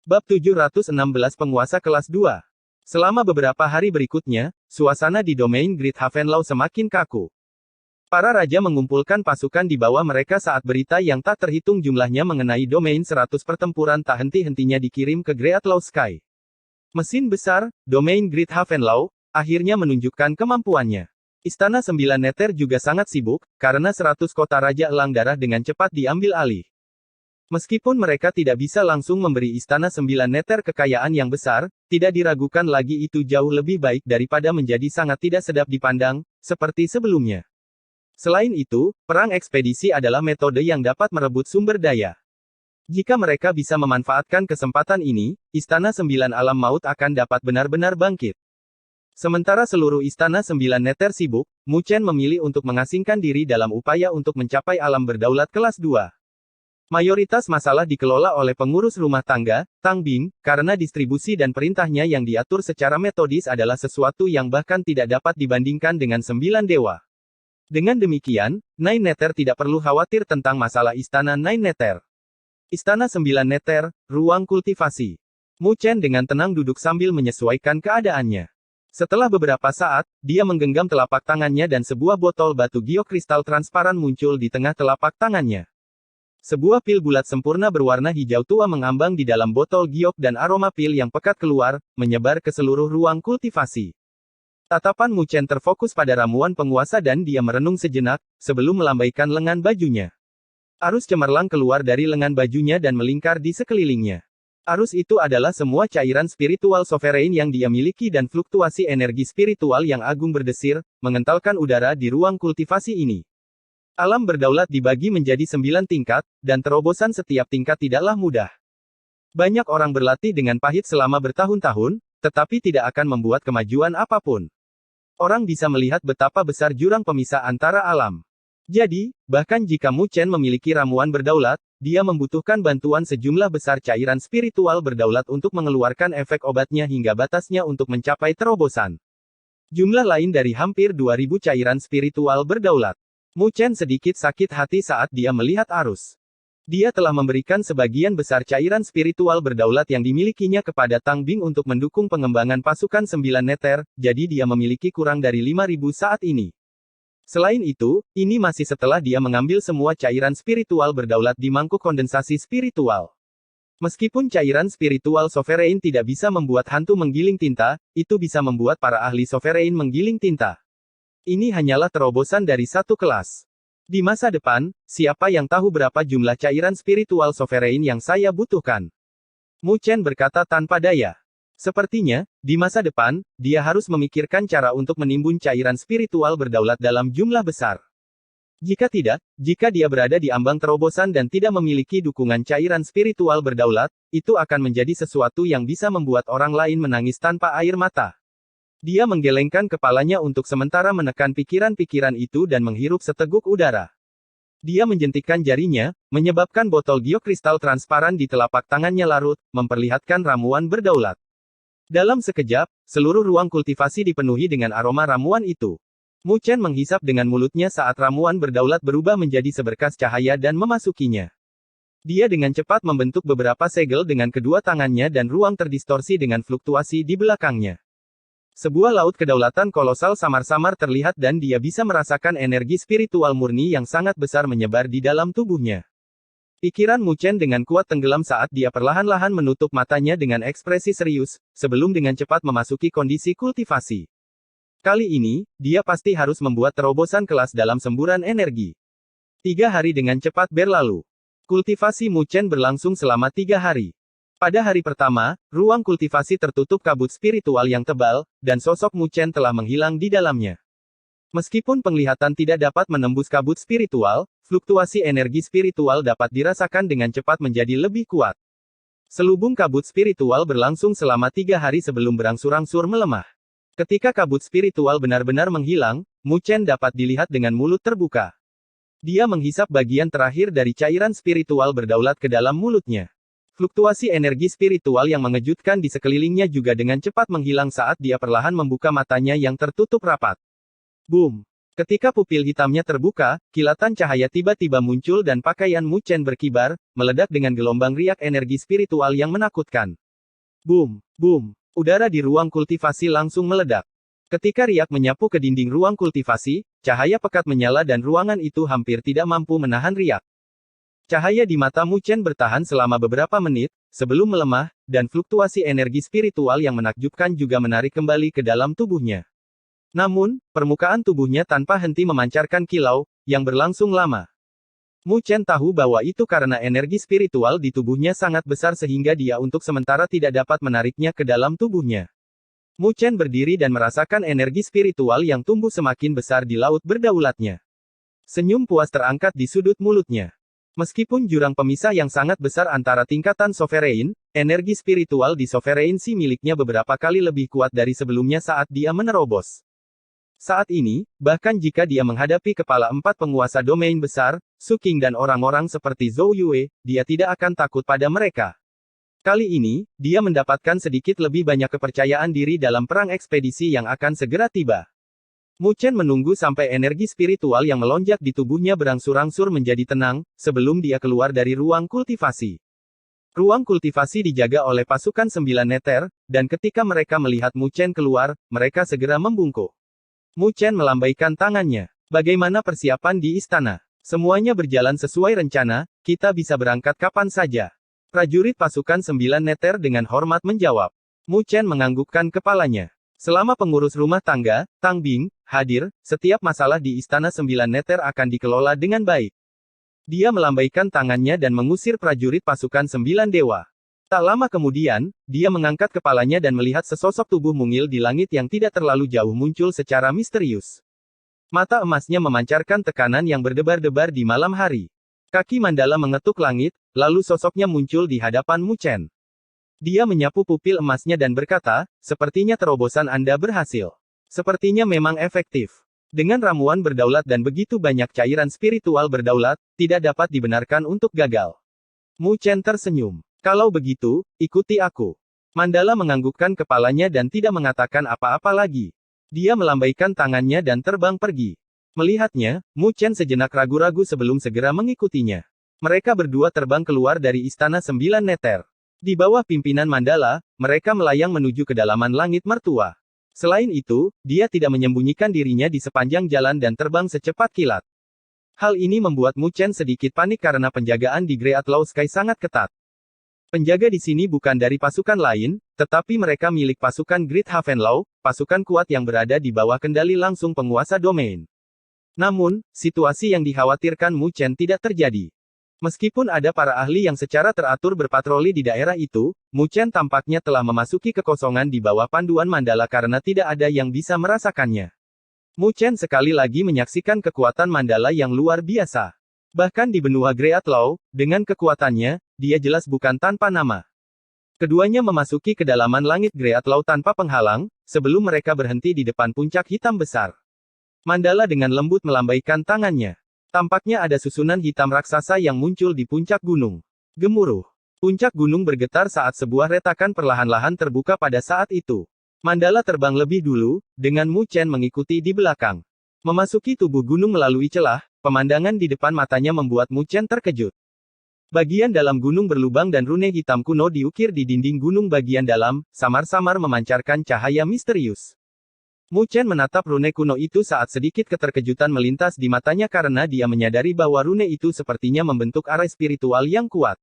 Bab 716 Penguasa Kelas 2. Selama beberapa hari berikutnya, suasana di domain Great Havenlaw semakin kaku. Para raja mengumpulkan pasukan di bawah mereka saat berita yang tak terhitung jumlahnya mengenai domain 100 pertempuran tak henti-hentinya dikirim ke Great Law Sky. Mesin besar, domain Great Havenlaw, akhirnya menunjukkan kemampuannya. Istana 9 Neter juga sangat sibuk, karena 100 kota Raja Elang Darah dengan cepat diambil alih. Meskipun mereka tidak bisa langsung memberi Istana 9 Neter kekayaan yang besar, tidak diragukan lagi itu jauh lebih baik daripada menjadi sangat tidak sedap dipandang, seperti sebelumnya. Selain itu, perang ekspedisi adalah metode yang dapat merebut sumber daya. Jika mereka bisa memanfaatkan kesempatan ini, Istana 9 Alam Maut akan dapat benar-benar bangkit. Sementara seluruh Istana 9 Neter sibuk, Mu Chen memilih untuk mengasingkan diri dalam upaya untuk mencapai alam berdaulat kelas 2. Mayoritas masalah dikelola oleh pengurus rumah tangga, Tang Bing, karena distribusi dan perintahnya yang diatur secara metodis adalah sesuatu yang bahkan tidak dapat dibandingkan dengan 9 dewa. Dengan demikian, Nine Neter tidak perlu khawatir tentang masalah Istana Nine Neter. Istana 9 Neter, ruang kultivasi. Mu Chen dengan tenang duduk sambil menyesuaikan keadaannya. Setelah beberapa saat, dia menggenggam telapak tangannya dan sebuah botol batu giok kristal transparan muncul di tengah telapak tangannya. Sebuah pil bulat sempurna berwarna hijau tua mengambang di dalam botol giok dan aroma pil yang pekat keluar, menyebar ke seluruh ruang kultivasi. Tatapan Mu Chen terfokus pada ramuan penguasa dan dia merenung sejenak, sebelum melambaikan lengan bajunya. Arus cemerlang keluar dari lengan bajunya dan melingkar di sekelilingnya. Arus itu adalah semua cairan spiritual sovereign yang dia miliki dan fluktuasi energi spiritual yang agung berdesir, mengentalkan udara di ruang kultivasi ini. Alam berdaulat dibagi menjadi 9 tingkat, dan terobosan setiap tingkat tidaklah mudah. Banyak orang berlatih dengan pahit selama bertahun-tahun, tetapi tidak akan membuat kemajuan apapun. Orang bisa melihat betapa besar jurang pemisah antara alam. Jadi, bahkan jika Mu Chen memiliki ramuan berdaulat, dia membutuhkan bantuan sejumlah besar cairan spiritual berdaulat untuk mengeluarkan efek obatnya hingga batasnya untuk mencapai terobosan. Jumlah lain dari hampir 2000 cairan spiritual berdaulat. Mu Chen sedikit sakit hati saat dia melihat arus. Dia telah memberikan sebagian besar cairan spiritual berdaulat yang dimilikinya kepada Tang Bing untuk mendukung pengembangan pasukan 9 Neter, jadi dia memiliki kurang dari 5000 saat ini. Selain itu, ini masih setelah dia mengambil semua cairan spiritual berdaulat di mangkuk kondensasi spiritual. Meskipun cairan spiritual sovereign tidak bisa membuat hantu menggiling tinta, itu bisa membuat para ahli sovereign menggiling tinta. Ini hanyalah terobosan dari satu kelas. Di masa depan, siapa yang tahu berapa jumlah cairan spiritual sovereign yang saya butuhkan? Mu Chen berkata tanpa daya. Sepertinya, di masa depan, dia harus memikirkan cara untuk menimbun cairan spiritual berdaulat dalam jumlah besar. Jika tidak, jika dia berada di ambang terobosan dan tidak memiliki dukungan cairan spiritual berdaulat, itu akan menjadi sesuatu yang bisa membuat orang lain menangis tanpa air mata. Dia menggelengkan kepalanya untuk sementara menekan pikiran-pikiran itu dan menghirup seteguk udara. Dia menjentikkan jarinya, menyebabkan botol giok kristal transparan di telapak tangannya larut, memperlihatkan ramuan berdaulat. Dalam sekejap, seluruh ruang kultivasi dipenuhi dengan aroma ramuan itu. Mu Chen menghisap dengan mulutnya saat ramuan berdaulat berubah menjadi seberkas cahaya dan memasukinya. Dia dengan cepat membentuk beberapa segel dengan kedua tangannya dan ruang terdistorsi dengan fluktuasi di belakangnya. Sebuah laut kedaulatan kolosal samar-samar terlihat dan dia bisa merasakan energi spiritual murni yang sangat besar menyebar di dalam tubuhnya. Pikiran Mu Chen dengan kuat tenggelam saat dia perlahan-lahan menutup matanya dengan ekspresi serius, sebelum dengan cepat memasuki kondisi kultivasi. Kali ini, dia pasti harus membuat terobosan kelas dalam semburan energi. 3 hari dengan cepat berlalu. Kultivasi Mu Chen berlangsung selama 3 hari. Pada hari pertama, ruang kultivasi tertutup kabut spiritual yang tebal, dan sosok Mu Chen telah menghilang di dalamnya. Meskipun penglihatan tidak dapat menembus kabut spiritual, fluktuasi energi spiritual dapat dirasakan dengan cepat menjadi lebih kuat. Selubung kabut spiritual berlangsung selama 3 hari sebelum berangsur-angsur melemah. Ketika kabut spiritual benar-benar menghilang, Mu Chen dapat dilihat dengan mulut terbuka. Dia menghisap bagian terakhir dari cairan spiritual berdaulat ke dalam mulutnya. Fluktuasi energi spiritual yang mengejutkan di sekelilingnya juga dengan cepat menghilang saat dia perlahan membuka matanya yang tertutup rapat. Boom! Ketika pupil hitamnya terbuka, kilatan cahaya tiba-tiba muncul dan pakaian Mu Chen berkibar, meledak dengan gelombang riak energi spiritual yang menakutkan. Boom! Boom! Udara di ruang kultivasi langsung meledak. Ketika riak menyapu ke dinding ruang kultivasi, cahaya pekat menyala dan ruangan itu hampir tidak mampu menahan riak. Cahaya di mata Mu Chen bertahan selama beberapa menit, sebelum melemah, dan fluktuasi energi spiritual yang menakjubkan juga menarik kembali ke dalam tubuhnya. Namun, permukaan tubuhnya tanpa henti memancarkan kilau, yang berlangsung lama. Mu Chen tahu bahwa itu karena energi spiritual di tubuhnya sangat besar sehingga dia untuk sementara tidak dapat menariknya ke dalam tubuhnya. Mu Chen berdiri dan merasakan energi spiritual yang tumbuh semakin besar di laut berdaulatnya. Senyum puas terangkat di sudut mulutnya. Meskipun jurang pemisah yang sangat besar antara tingkatan Sovereign, energi spiritual di Sovereign si miliknya beberapa kali lebih kuat dari sebelumnya saat dia menerobos. Saat ini, bahkan jika dia menghadapi kepala 4 penguasa domain besar, Su Qing dan orang-orang seperti Zhou Yue, dia tidak akan takut pada mereka. Kali ini, dia mendapatkan sedikit lebih banyak kepercayaan diri dalam perang ekspedisi yang akan segera tiba. Mu Chen menunggu sampai energi spiritual yang melonjak di tubuhnya berangsur-angsur menjadi tenang, sebelum dia keluar dari ruang kultivasi. Ruang kultivasi dijaga oleh pasukan 9 neter, dan ketika mereka melihat Mu Chen keluar, mereka segera membungkuk. Mu Chen melambaikan tangannya. Bagaimana persiapan di istana? Semuanya berjalan sesuai rencana, kita bisa berangkat kapan saja. Prajurit pasukan 9 neter dengan hormat menjawab. Mu Chen menganggukkan kepalanya. Selama pengurus rumah tangga, Tang Bing, hadir, setiap masalah di istana 9 neter akan dikelola dengan baik. Dia melambaikan tangannya dan mengusir prajurit pasukan 9 dewa. Tak lama kemudian, dia mengangkat kepalanya dan melihat sesosok tubuh mungil di langit yang tidak terlalu jauh muncul secara misterius. Mata emasnya memancarkan tekanan yang berdebar-debar di malam hari. Kaki Mandala mengetuk langit, lalu sosoknya muncul di hadapan Mu Chen. Dia menyapu pupil emasnya dan berkata, sepertinya terobosan Anda berhasil. Sepertinya memang efektif. Dengan ramuan berdaulat dan begitu banyak cairan spiritual berdaulat, tidak dapat dibenarkan untuk gagal. Mu Chen tersenyum. Kalau begitu, ikuti aku. Mandala menganggukkan kepalanya dan tidak mengatakan apa-apa lagi. Dia melambaikan tangannya dan terbang pergi. Melihatnya, Mu Chen sejenak ragu-ragu sebelum segera mengikutinya. Mereka berdua terbang keluar dari istana 9 neter. Di bawah pimpinan Mandala, mereka melayang menuju kedalaman langit mertua. Selain itu, dia tidak menyembunyikan dirinya di sepanjang jalan dan terbang secepat kilat. Hal ini membuat Mu Chen sedikit panik karena penjagaan di Great Law Sky sangat ketat. Penjaga di sini bukan dari pasukan lain, tetapi mereka milik pasukan Great Havenlaw, pasukan kuat yang berada di bawah kendali langsung penguasa domain. Namun, situasi yang dikhawatirkan Mu Chen tidak terjadi. Meskipun ada para ahli yang secara teratur berpatroli di daerah itu, Mu Chen tampaknya telah memasuki kekosongan di bawah panduan Mandala karena tidak ada yang bisa merasakannya. Mu Chen sekali lagi menyaksikan kekuatan Mandala yang luar biasa. Bahkan di benua Great Law, dengan kekuatannya, dia jelas bukan tanpa nama. Keduanya memasuki kedalaman langit Great Law tanpa penghalang, sebelum mereka berhenti di depan puncak hitam besar. Mandala dengan lembut melambaikan tangannya. Tampaknya ada susunan hitam raksasa yang muncul di puncak gunung. Gemuruh. Puncak gunung bergetar saat sebuah retakan perlahan-lahan terbuka pada saat itu. Mandala terbang lebih dulu, dengan Mu Chen mengikuti di belakang. Memasuki tubuh gunung melalui celah, pemandangan di depan matanya membuat Mu Chen terkejut. Bagian dalam gunung berlubang dan rune hitam kuno diukir di dinding gunung bagian dalam, samar-samar memancarkan cahaya misterius. Mu Chen menatap rune kuno itu saat sedikit keterkejutan melintas di matanya karena dia menyadari bahwa rune itu sepertinya membentuk arai spiritual yang kuat.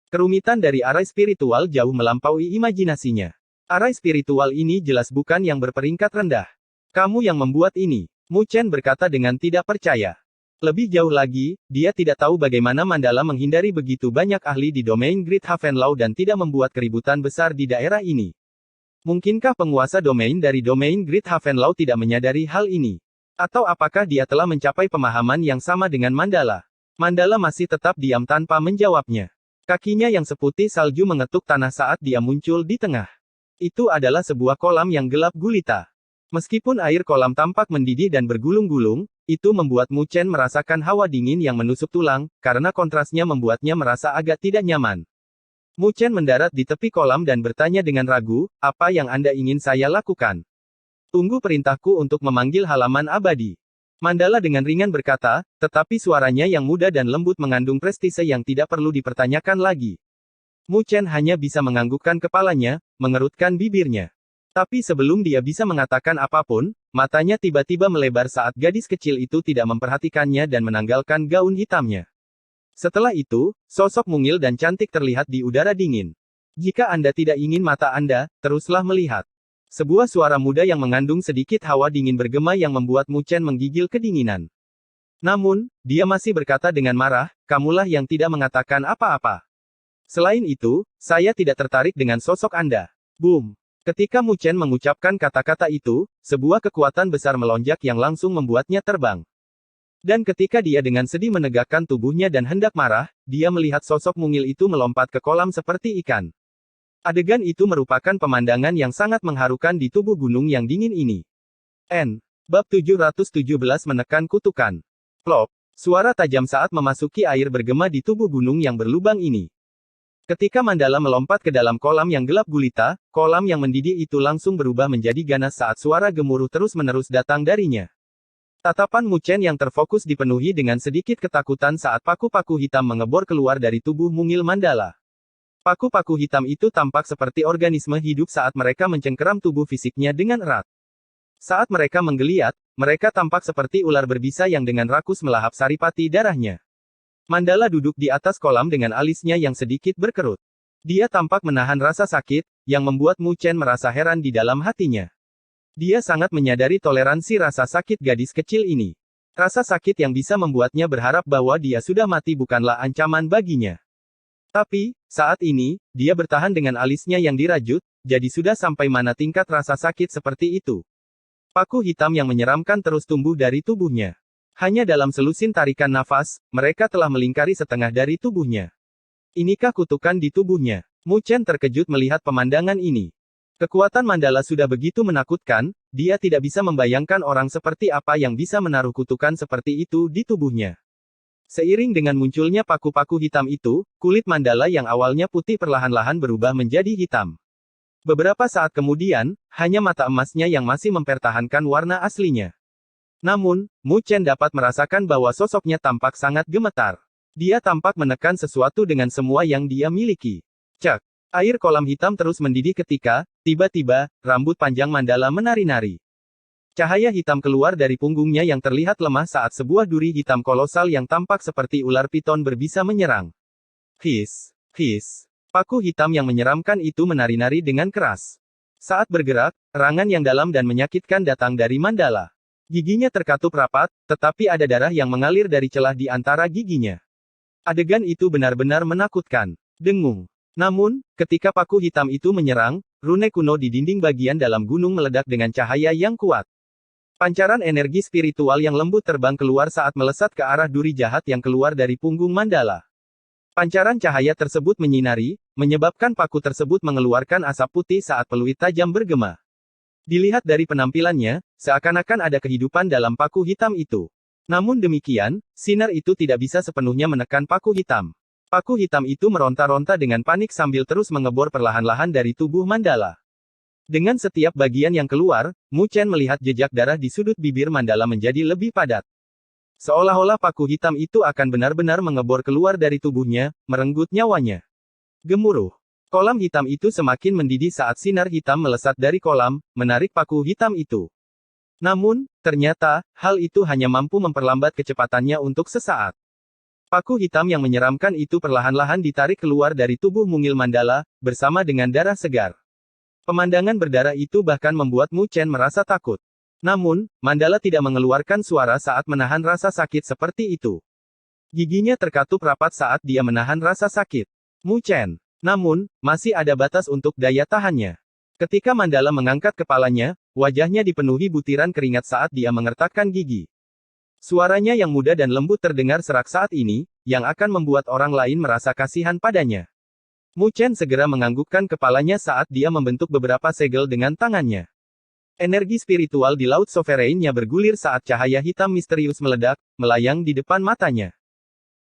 Kerumitan dari arai spiritual jauh melampaui imajinasinya. Arai spiritual ini jelas bukan yang berperingkat rendah. Kamu yang membuat ini. Mu Chen berkata dengan tidak percaya. Lebih jauh lagi, dia tidak tahu bagaimana Mandala menghindari begitu banyak ahli di domain Great Havenlaw dan tidak membuat keributan besar di daerah ini. Mungkinkah penguasa domain dari domain Great Havenlaw tidak menyadari hal ini? Atau apakah dia telah mencapai pemahaman yang sama dengan Mandala? Mandala masih tetap diam tanpa menjawabnya. Kakinya yang seputih salju mengetuk tanah saat dia muncul di tengah. Itu adalah sebuah kolam yang gelap gulita. Meskipun air kolam tampak mendidih dan bergulung-gulung, itu membuat Mu Chen merasakan hawa dingin yang menusuk tulang, karena kontrasnya membuatnya merasa agak tidak nyaman. Mu Chen mendarat di tepi kolam dan bertanya dengan ragu, apa yang Anda ingin saya lakukan? Tunggu perintahku untuk memanggil halaman abadi. Mandala dengan ringan berkata, tetapi suaranya yang muda dan lembut mengandung prestise yang tidak perlu dipertanyakan lagi. Mu Chen hanya bisa menganggukkan kepalanya, mengerutkan bibirnya. Tapi sebelum dia bisa mengatakan apapun, matanya tiba-tiba melebar saat gadis kecil itu tidak memperhatikannya dan menanggalkan gaun hitamnya. Setelah itu, sosok mungil dan cantik terlihat di udara dingin. Jika Anda tidak ingin mata Anda, teruslah melihat. Sebuah suara muda yang mengandung sedikit hawa dingin bergema yang membuat Mu Chen menggigil kedinginan. Namun, dia masih berkata dengan marah, kamulah yang tidak mengatakan apa-apa. Selain itu, saya tidak tertarik dengan sosok Anda. Boom! Ketika Mu Chen mengucapkan kata-kata itu, sebuah kekuatan besar melonjak yang langsung membuatnya terbang. Dan ketika dia dengan sedih menegakkan tubuhnya dan hendak marah, dia melihat sosok mungil itu melompat ke kolam seperti ikan. Adegan itu merupakan pemandangan yang sangat mengharukan di tubuh gunung yang dingin ini. Bab 717 menekan kutukan. Plop! Suara tajam saat memasuki air bergema di tubuh gunung yang berlubang ini. Ketika Mandala melompat ke dalam kolam yang gelap gulita, kolam yang mendidih itu langsung berubah menjadi ganas saat suara gemuruh terus-menerus datang darinya. Tatapan Mu Chen yang terfokus dipenuhi dengan sedikit ketakutan saat paku-paku hitam mengebor keluar dari tubuh mungil Mandala. Paku-paku hitam itu tampak seperti organisme hidup saat mereka mencengkeram tubuh fisiknya dengan erat. Saat mereka menggeliat, mereka tampak seperti ular berbisa yang dengan rakus melahap saripati darahnya. Mandala duduk di atas kolam dengan alisnya yang sedikit berkerut. Dia tampak menahan rasa sakit, yang membuat Mu Chen merasa heran di dalam hatinya. Dia sangat menyadari toleransi rasa sakit gadis kecil ini. Rasa sakit yang bisa membuatnya berharap bahwa dia sudah mati bukanlah ancaman baginya. Tapi, saat ini, dia bertahan dengan alisnya yang dirajut, jadi sudah sampai mana tingkat rasa sakit seperti itu. Paku hitam yang menyeramkan terus tumbuh dari tubuhnya. Hanya dalam selusin tarikan nafas, mereka telah melingkari setengah dari tubuhnya. Inikah kutukan di tubuhnya? Mu Chen terkejut melihat pemandangan ini. Kekuatan Mandala sudah begitu menakutkan, dia tidak bisa membayangkan orang seperti apa yang bisa menaruh kutukan seperti itu di tubuhnya. Seiring dengan munculnya paku-paku hitam itu, kulit Mandala yang awalnya putih perlahan-lahan berubah menjadi hitam. Beberapa saat kemudian, hanya mata emasnya yang masih mempertahankan warna aslinya. Namun, Mu Chen dapat merasakan bahwa sosoknya tampak sangat gemetar. Dia tampak menekan sesuatu dengan semua yang dia miliki. Cek! Air kolam hitam terus mendidih ketika, tiba-tiba, rambut panjang Mandala menari-nari. Cahaya hitam keluar dari punggungnya yang terlihat lemah saat sebuah duri hitam kolosal yang tampak seperti ular piton berbisa menyerang. His! His! Paku hitam yang menyeramkan itu menari-nari dengan keras. Saat bergerak, erangan yang dalam dan menyakitkan datang dari Mandala. Giginya terkatup rapat, tetapi ada darah yang mengalir dari celah di antara giginya. Adegan itu benar-benar menakutkan. Dengung. Namun, ketika paku hitam itu menyerang, rune kuno di dinding bagian dalam gunung meledak dengan cahaya yang kuat. Pancaran energi spiritual yang lembut terbang keluar saat melesat ke arah duri jahat yang keluar dari punggung Mandala. Pancaran cahaya tersebut menyinari, menyebabkan paku tersebut mengeluarkan asap putih saat peluit tajam bergema. Dilihat dari penampilannya, seakan-akan ada kehidupan dalam paku hitam itu. Namun demikian, sinar itu tidak bisa sepenuhnya menekan paku hitam. Paku hitam itu meronta-ronta dengan panik sambil terus mengebor perlahan-lahan dari tubuh Mandala. Dengan setiap bagian yang keluar, Mu Chen melihat jejak darah di sudut bibir Mandala menjadi lebih padat. Seolah-olah paku hitam itu akan benar-benar mengebor keluar dari tubuhnya, merenggut nyawanya. Gemuruh. Kolam hitam itu semakin mendidih saat sinar hitam melesat dari kolam, menarik paku hitam itu. Namun, ternyata, hal itu hanya mampu memperlambat kecepatannya untuk sesaat. Paku hitam yang menyeramkan itu perlahan-lahan ditarik keluar dari tubuh mungil Mandala, bersama dengan darah segar. Pemandangan berdarah itu bahkan membuat Mu Chen merasa takut. Namun, Mandala tidak mengeluarkan suara saat menahan rasa sakit seperti itu. Giginya terkatup rapat saat dia menahan rasa sakit. Mu Chen. Namun, masih ada batas untuk daya tahannya. Ketika Mandala mengangkat kepalanya, wajahnya dipenuhi butiran keringat saat dia mengertakkan gigi. Suaranya yang muda dan lembut terdengar serak saat ini, yang akan membuat orang lain merasa kasihan padanya. Mu Chen segera menganggukkan kepalanya saat dia membentuk beberapa segel dengan tangannya. Energi spiritual di Laut Sovereign-nya bergulir saat cahaya hitam misterius meledak, melayang di depan matanya.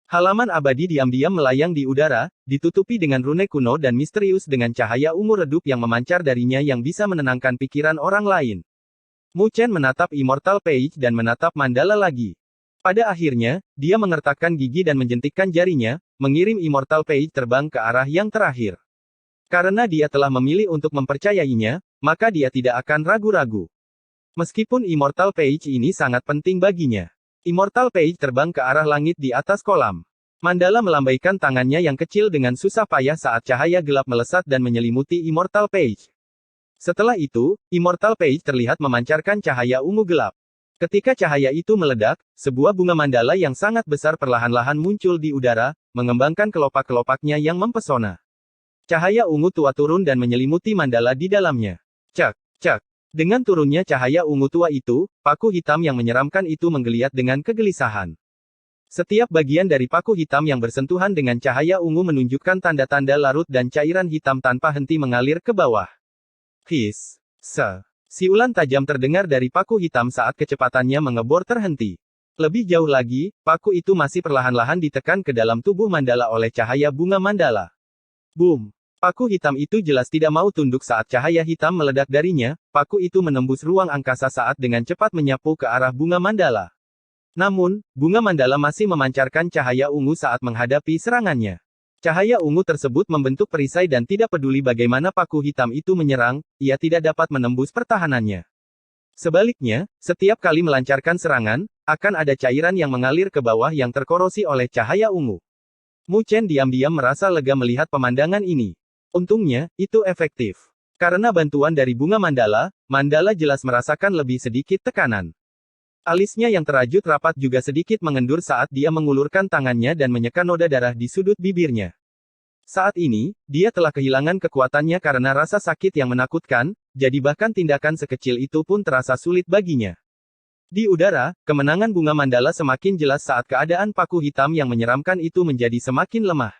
Halaman abadi diam-diam melayang di udara, ditutupi dengan rune kuno dan misterius dengan cahaya ungu redup yang memancar darinya yang bisa menenangkan pikiran orang lain. Mu Chen menatap Immortal Page dan menatap Mandala lagi. Pada akhirnya, dia mengertakkan gigi dan menjentikkan jarinya, mengirim Immortal Page terbang ke arah yang terakhir. Karena dia telah memilih untuk mempercayainya, maka dia tidak akan ragu-ragu. Meskipun Immortal Page ini sangat penting baginya. Immortal Page terbang ke arah langit di atas kolam. Mandala melambaikan tangannya yang kecil dengan susah payah saat cahaya gelap melesat dan menyelimuti Immortal Page. Setelah itu, Immortal Page terlihat memancarkan cahaya ungu gelap. Ketika cahaya itu meledak, sebuah bunga mandala yang sangat besar perlahan-lahan muncul di udara, mengembangkan kelopak-kelopaknya yang mempesona. Cahaya ungu tua turun dan menyelimuti mandala di dalamnya. Cak, cak. Dengan turunnya cahaya ungu tua itu, paku hitam yang menyeramkan itu menggeliat dengan kegelisahan. Setiap bagian dari paku hitam yang bersentuhan dengan cahaya ungu menunjukkan tanda-tanda larut dan cairan hitam tanpa henti mengalir ke bawah. His. Siulan tajam terdengar dari paku hitam saat kecepatannya mengebor terhenti. Lebih jauh lagi, paku itu masih perlahan-lahan ditekan ke dalam tubuh mandala oleh cahaya bunga mandala. Boom! Paku hitam itu jelas tidak mau tunduk saat cahaya hitam meledak darinya, paku itu menembus ruang angkasa saat dengan cepat menyapu ke arah bunga mandala. Namun, bunga mandala masih memancarkan cahaya ungu saat menghadapi serangannya. Cahaya ungu tersebut membentuk perisai dan tidak peduli bagaimana paku hitam itu menyerang, ia tidak dapat menembus pertahanannya. Sebaliknya, setiap kali melancarkan serangan, akan ada cairan yang mengalir ke bawah yang terkorosi oleh cahaya ungu. Mu Chen diam-diam merasa lega melihat pemandangan ini. Untungnya, itu efektif. Karena bantuan dari bunga mandala, mandala jelas merasakan lebih sedikit tekanan. Alisnya yang terajut rapat juga sedikit mengendur saat dia mengulurkan tangannya dan menyeka noda darah di sudut bibirnya. Saat ini, dia telah kehilangan kekuatannya karena rasa sakit yang menakutkan, jadi bahkan tindakan sekecil itu pun terasa sulit baginya. Di udara, kemenangan bunga mandala semakin jelas saat keadaan paku hitam yang menyeramkan itu menjadi semakin lemah.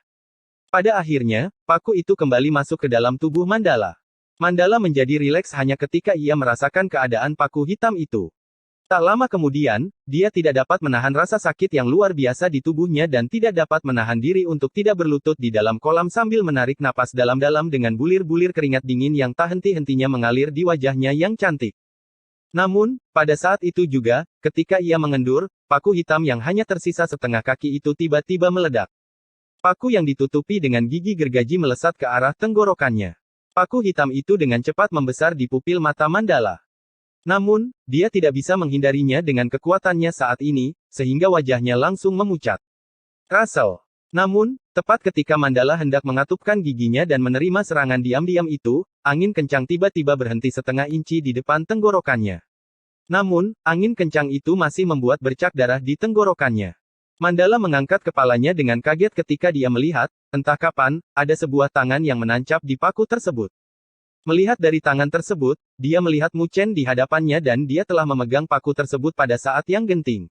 Pada akhirnya, paku itu kembali masuk ke dalam tubuh mandala. Mandala menjadi rileks hanya ketika ia merasakan keadaan paku hitam itu. Tak lama kemudian, dia tidak dapat menahan rasa sakit yang luar biasa di tubuhnya dan tidak dapat menahan diri untuk tidak berlutut di dalam kolam sambil menarik napas dalam-dalam dengan bulir-bulir keringat dingin yang tak henti-hentinya mengalir di wajahnya yang cantik. Namun, pada saat itu juga, ketika ia mengendur, paku hitam yang hanya tersisa setengah kaki itu tiba-tiba meledak. Paku yang ditutupi dengan gigi gergaji melesat ke arah tenggorokannya. Paku hitam itu dengan cepat membesar di pupil mata mandala. Namun, dia tidak bisa menghindarinya dengan kekuatannya saat ini, sehingga wajahnya langsung memucat. Russell. Namun, tepat ketika mandala hendak mengatupkan giginya dan menerima serangan diam-diam itu, angin kencang tiba-tiba berhenti setengah inci di depan tenggorokannya. Namun, angin kencang itu masih membuat bercak darah di tenggorokannya. Mandala mengangkat kepalanya dengan kaget ketika dia melihat, entah kapan, ada sebuah tangan yang menancap di paku tersebut. Melihat dari tangan tersebut, dia melihat Mu Chen di hadapannya dan dia telah memegang paku tersebut pada saat yang genting.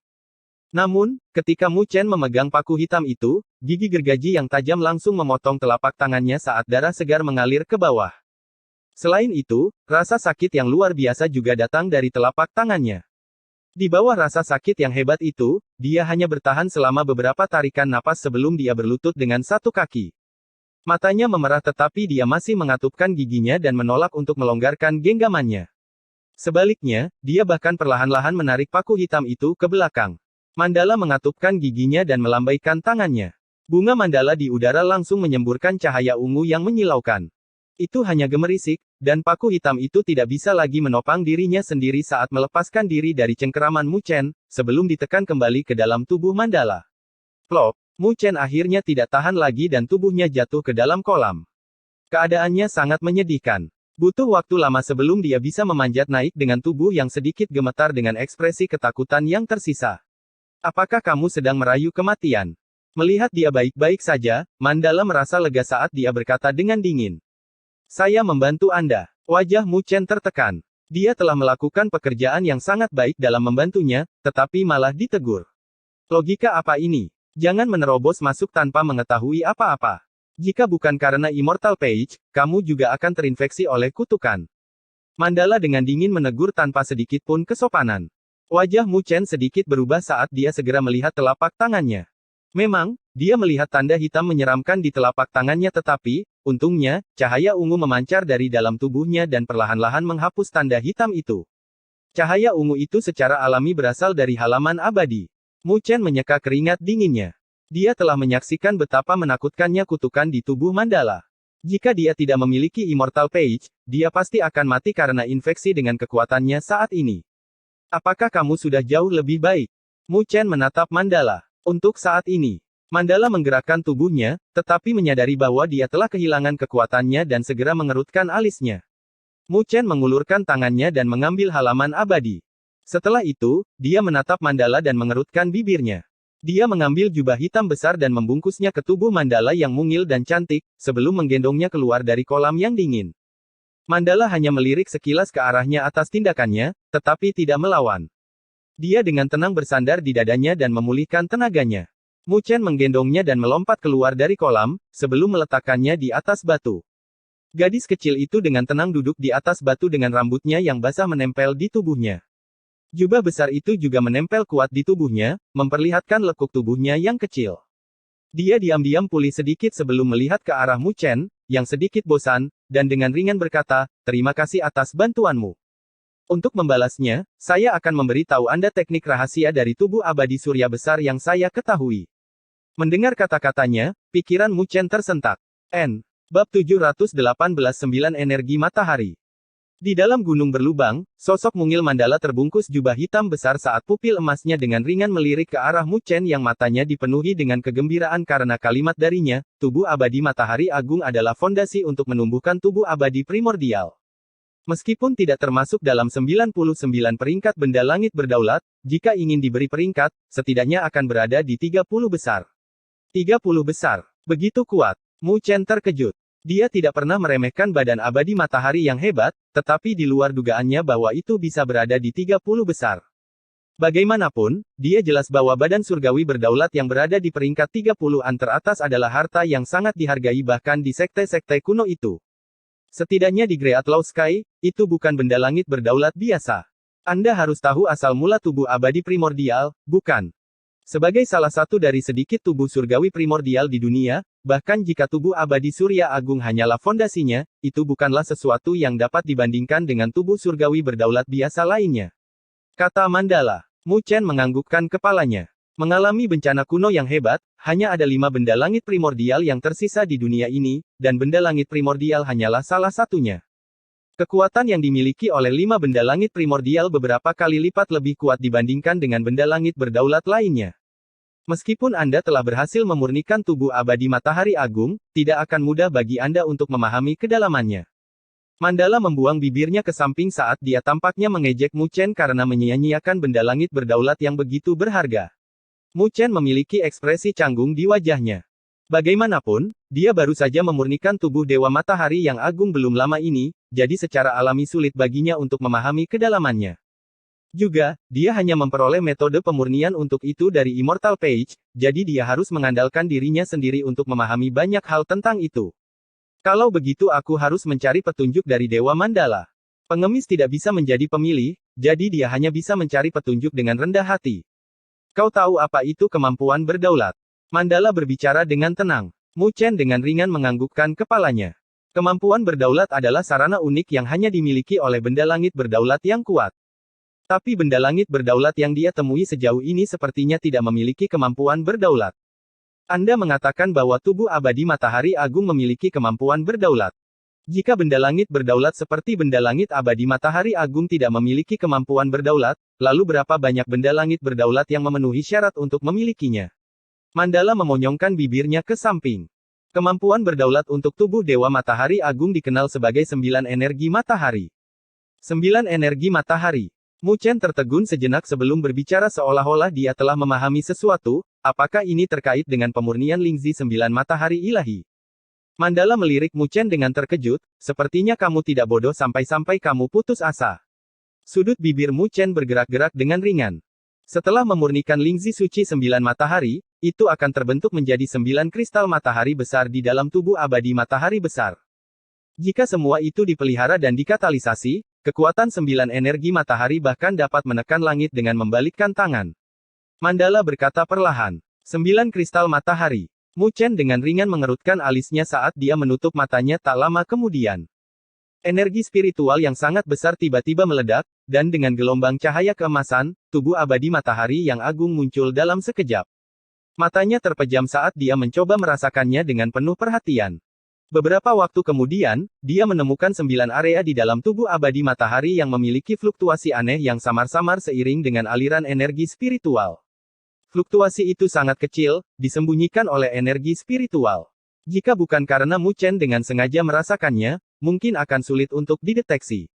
Namun, ketika Mu Chen memegang paku hitam itu, gigi gergaji yang tajam langsung memotong telapak tangannya saat darah segar mengalir ke bawah. Selain itu, rasa sakit yang luar biasa juga datang dari telapak tangannya. Di bawah rasa sakit yang hebat itu, dia hanya bertahan selama beberapa tarikan napas sebelum dia berlutut dengan satu kaki. Matanya memerah tetapi dia masih mengatupkan giginya dan menolak untuk melonggarkan genggamannya. Sebaliknya, dia bahkan perlahan-lahan menarik paku hitam itu ke belakang. Mandala mengatupkan giginya dan melambaikan tangannya. Bunga mandala di udara langsung menyemburkan cahaya ungu yang menyilaukan. Itu hanya gemerisik, dan paku hitam itu tidak bisa lagi menopang dirinya sendiri saat melepaskan diri dari cengkeraman Mu Chen, sebelum ditekan kembali ke dalam tubuh mandala. Plop! Mu Chen akhirnya tidak tahan lagi dan tubuhnya jatuh ke dalam kolam. Keadaannya sangat menyedihkan. Butuh waktu lama sebelum dia bisa memanjat naik dengan tubuh yang sedikit gemetar dengan ekspresi ketakutan yang tersisa. Apakah kamu sedang merayu kematian? Melihat dia baik-baik saja, Mandala merasa lega saat dia berkata dengan dingin. Saya membantu Anda. Wajah Mu Chen tertekan. Dia telah melakukan pekerjaan yang sangat baik dalam membantunya, tetapi malah ditegur. Logika apa ini? Jangan menerobos masuk tanpa mengetahui apa-apa. Jika bukan karena Immortal Page, kamu juga akan terinfeksi oleh kutukan. Mandala dengan dingin menegur tanpa sedikit pun kesopanan. Wajah Mu Chen sedikit berubah saat dia segera melihat telapak tangannya. Memang, dia melihat tanda hitam menyeramkan di telapak tangannya tetapi, untungnya, cahaya ungu memancar dari dalam tubuhnya dan perlahan-lahan menghapus tanda hitam itu. Cahaya ungu itu secara alami berasal dari halaman abadi. Mu Chen menyeka keringat dinginnya. Dia telah menyaksikan betapa menakutkannya kutukan di tubuh Mandala. Jika dia tidak memiliki Immortal Page, dia pasti akan mati karena infeksi dengan kekuatannya saat ini. Apakah kamu sudah jauh lebih baik? Mu Chen menatap Mandala. Untuk saat ini, Mandala menggerakkan tubuhnya, tetapi menyadari bahwa dia telah kehilangan kekuatannya dan segera mengerutkan alisnya. Mu Chen mengulurkan tangannya dan mengambil halaman abadi. Setelah itu, dia menatap Mandala dan mengerutkan bibirnya. Dia mengambil jubah hitam besar dan membungkusnya ke tubuh Mandala yang mungil dan cantik, sebelum menggendongnya keluar dari kolam yang dingin. Mandala hanya melirik sekilas ke arahnya atas tindakannya, tetapi tidak melawan. Dia dengan tenang bersandar di dadanya dan memulihkan tenaganya. Mu Chen menggendongnya dan melompat keluar dari kolam, sebelum meletakkannya di atas batu. Gadis kecil itu dengan tenang duduk di atas batu dengan rambutnya yang basah menempel di tubuhnya. Jubah besar itu juga menempel kuat di tubuhnya, memperlihatkan lekuk tubuhnya yang kecil. Dia diam-diam pulih sedikit sebelum melihat ke arah Mu Chen, yang sedikit bosan, dan dengan ringan berkata, "Terima kasih atas bantuanmu. Untuk membalasnya, saya akan memberitahu Anda teknik rahasia dari tubuh abadi surya besar yang saya ketahui." Mendengar kata-katanya, pikiran Mu Chen tersentak. Bab 718-9 Energi Matahari. Di dalam gunung berlubang, sosok mungil Mandala terbungkus jubah hitam besar saat pupil emasnya dengan ringan melirik ke arah Mu Chen yang matanya dipenuhi dengan kegembiraan karena kalimat darinya, tubuh abadi matahari agung adalah fondasi untuk menumbuhkan tubuh abadi primordial. Meskipun tidak termasuk dalam 99 peringkat benda langit berdaulat, jika ingin diberi peringkat, setidaknya akan berada di 30 besar. 30 besar. Begitu kuat. Mu Chen terkejut. Dia tidak pernah meremehkan badan abadi matahari yang hebat, tetapi di luar dugaannya bahwa itu bisa berada di 30 besar. Bagaimanapun, dia jelas bahwa badan surgawi berdaulat yang berada di peringkat 30-an teratas adalah harta yang sangat dihargai bahkan di sekte-sekte kuno itu. Setidaknya di Great Law Sky, itu bukan benda langit berdaulat biasa. Anda harus tahu asal mula tubuh abadi primordial, bukan? Sebagai salah satu dari sedikit tubuh surgawi primordial di dunia, bahkan jika tubuh abadi surya agung hanyalah fondasinya, itu bukanlah sesuatu yang dapat dibandingkan dengan tubuh surgawi berdaulat biasa lainnya. Kata Mandala. Mu Chen menganggukkan kepalanya. Mengalami bencana kuno yang hebat, hanya ada 5 benda langit primordial yang tersisa di dunia ini, dan benda langit primordial hanyalah salah satunya. Kekuatan yang dimiliki oleh 5 benda langit primordial beberapa kali lipat lebih kuat dibandingkan dengan benda langit berdaulat lainnya. Meskipun Anda telah berhasil memurnikan tubuh abadi matahari agung, tidak akan mudah bagi Anda untuk memahami kedalamannya. Mandala membuang bibirnya ke samping saat dia tampaknya mengejek Mu Chen karena menyia-nyiakan benda langit berdaulat yang begitu berharga. Mu Chen memiliki ekspresi canggung di wajahnya. Bagaimanapun, dia baru saja memurnikan tubuh Dewa Matahari yang agung belum lama ini, jadi secara alami sulit baginya untuk memahami kedalamannya. Juga, dia hanya memperoleh metode pemurnian untuk itu dari Immortal Page, jadi dia harus mengandalkan dirinya sendiri untuk memahami banyak hal tentang itu. Kalau begitu aku harus mencari petunjuk dari Dewa Mandala. Pengemis tidak bisa menjadi pemilih, jadi dia hanya bisa mencari petunjuk dengan rendah hati. Kau tahu apa itu kemampuan berdaulat? Mandala berbicara dengan tenang. Mu Chen dengan ringan menganggukkan kepalanya. Kemampuan berdaulat adalah sarana unik yang hanya dimiliki oleh benda langit berdaulat yang kuat. Tapi benda langit berdaulat yang dia temui sejauh ini sepertinya tidak memiliki kemampuan berdaulat. Anda mengatakan bahwa tubuh abadi matahari agung memiliki kemampuan berdaulat. Jika benda langit berdaulat seperti benda langit abadi matahari agung tidak memiliki kemampuan berdaulat, lalu berapa banyak benda langit berdaulat yang memenuhi syarat untuk memilikinya? Mandala memonyongkan bibirnya ke samping. Kemampuan berdaulat untuk tubuh Dewa Matahari Agung dikenal sebagai 9 energi matahari. 9 energi matahari. Mu Chen tertegun sejenak sebelum berbicara seolah-olah dia telah memahami sesuatu, apakah ini terkait dengan pemurnian Lingzi 9 matahari ilahi? Mandala melirik Mu Chen dengan terkejut, sepertinya kamu tidak bodoh sampai-sampai kamu putus asa. Sudut bibir Mu Chen bergerak-gerak dengan ringan. Setelah memurnikan Lingzi suci 9 matahari, itu akan terbentuk menjadi 9 kristal matahari besar di dalam tubuh abadi matahari besar. Jika semua itu dipelihara dan dikatalisasi, kekuatan 9 energi matahari bahkan dapat menekan langit dengan membalikkan tangan. Mandala berkata perlahan. 9 kristal matahari. Mu Chen dengan ringan mengerutkan alisnya saat dia menutup matanya tak lama kemudian. Energi spiritual yang sangat besar tiba-tiba meledak, dan dengan gelombang cahaya keemasan, tubuh abadi matahari yang agung muncul dalam sekejap. Matanya terpejam saat dia mencoba merasakannya dengan penuh perhatian. Beberapa waktu kemudian, dia menemukan 9 area di dalam tubuh abadi matahari yang memiliki fluktuasi aneh yang samar-samar seiring dengan aliran energi spiritual. Fluktuasi itu sangat kecil, disembunyikan oleh energi spiritual. Jika bukan karena Mu Chen dengan sengaja merasakannya, mungkin akan sulit untuk dideteksi.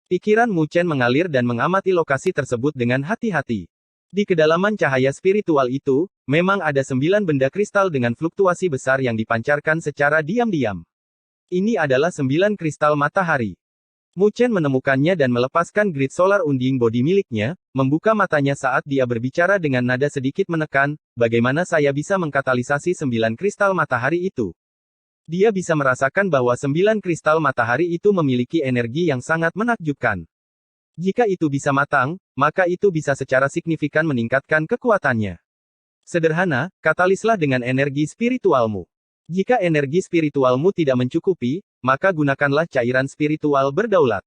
Pikiran Mu Chen mengalir dan mengamati lokasi tersebut dengan hati-hati. Di kedalaman cahaya spiritual itu, memang ada 9 benda kristal dengan fluktuasi besar yang dipancarkan secara diam-diam. Ini adalah 9 kristal matahari. Mu Chen menemukannya dan melepaskan grid solar unding body miliknya, membuka matanya saat dia berbicara dengan nada sedikit menekan, bagaimana saya bisa mengkatalisasi 9 kristal matahari itu. Dia bisa merasakan bahwa 9 kristal matahari itu memiliki energi yang sangat menakjubkan. Jika itu bisa matang, maka itu bisa secara signifikan meningkatkan kekuatannya. Sederhana, katalislah dengan energi spiritualmu. Jika energi spiritualmu tidak mencukupi, maka gunakanlah cairan spiritual berdaulat.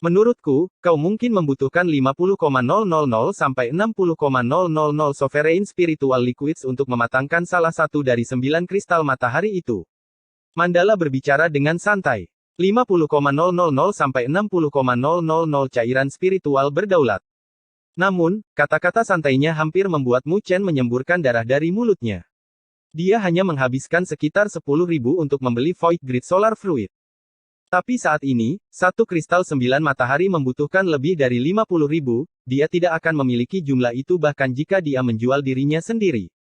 Menurutku, kau mungkin membutuhkan 50,000 sampai 60,000 sovereign spiritual liquids untuk mematangkan salah satu dari 9 kristal matahari itu. Mandala berbicara dengan santai. 50,000 sampai 60,000 cairan spiritual berdaulat. Namun, kata-kata santainya hampir membuat Mu Chen menyemburkan darah dari mulutnya. Dia hanya menghabiskan sekitar 10.000 untuk membeli Void Grid Solar Fluid. Tapi saat ini, satu kristal 9 matahari membutuhkan lebih dari 50.000, dia tidak akan memiliki jumlah itu bahkan jika dia menjual dirinya sendiri.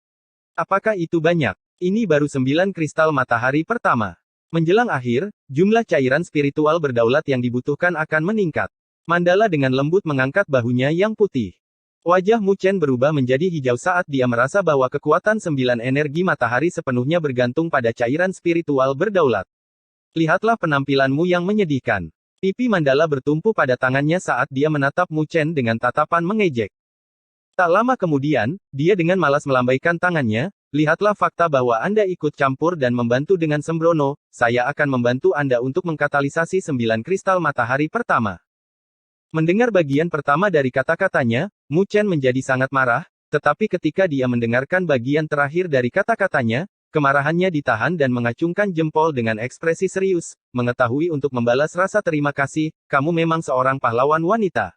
Apakah itu banyak? Ini baru 9 kristal matahari pertama. Menjelang akhir, jumlah cairan spiritual berdaulat yang dibutuhkan akan meningkat. Mandala dengan lembut mengangkat bahunya yang putih. Wajah Mu Chen berubah menjadi hijau saat dia merasa bahwa kekuatan 9 energi matahari sepenuhnya bergantung pada cairan spiritual berdaulat. Lihatlah penampilanmu yang menyedihkan. Pipi Mandala bertumpu pada tangannya saat dia menatap Mu Chen dengan tatapan mengejek. Tak lama kemudian, dia dengan malas melambaikan tangannya. Lihatlah fakta bahwa Anda ikut campur dan membantu dengan sembrono, saya akan membantu Anda untuk mengkatalisasi 9 kristal matahari pertama. Mendengar bagian pertama dari kata-katanya, Mu Chen menjadi sangat marah, tetapi ketika dia mendengarkan bagian terakhir dari kata-katanya, kemarahannya ditahan dan mengacungkan jempol dengan ekspresi serius, mengetahui untuk membalas rasa terima kasih, kamu memang seorang pahlawan wanita.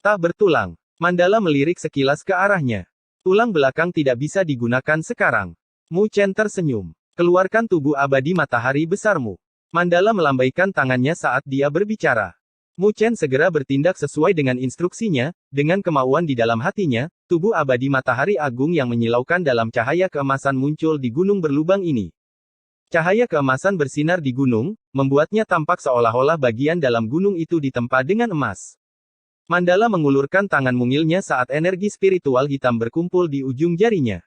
Tak bertulang. Mandala melirik sekilas ke arahnya. Tulang belakang tidak bisa digunakan sekarang. Mu Chen tersenyum. Keluarkan tubuh abadi matahari besarmu. Mandala melambaikan tangannya saat dia berbicara. Mu Chen segera bertindak sesuai dengan instruksinya, dengan kemauan di dalam hatinya, tubuh abadi matahari agung yang menyilaukan dalam cahaya keemasan muncul di gunung berlubang ini. Cahaya keemasan bersinar di gunung, membuatnya tampak seolah-olah bagian dalam gunung itu ditempa dengan emas. Mandala mengulurkan tangan mungilnya saat energi spiritual hitam berkumpul di ujung jarinya.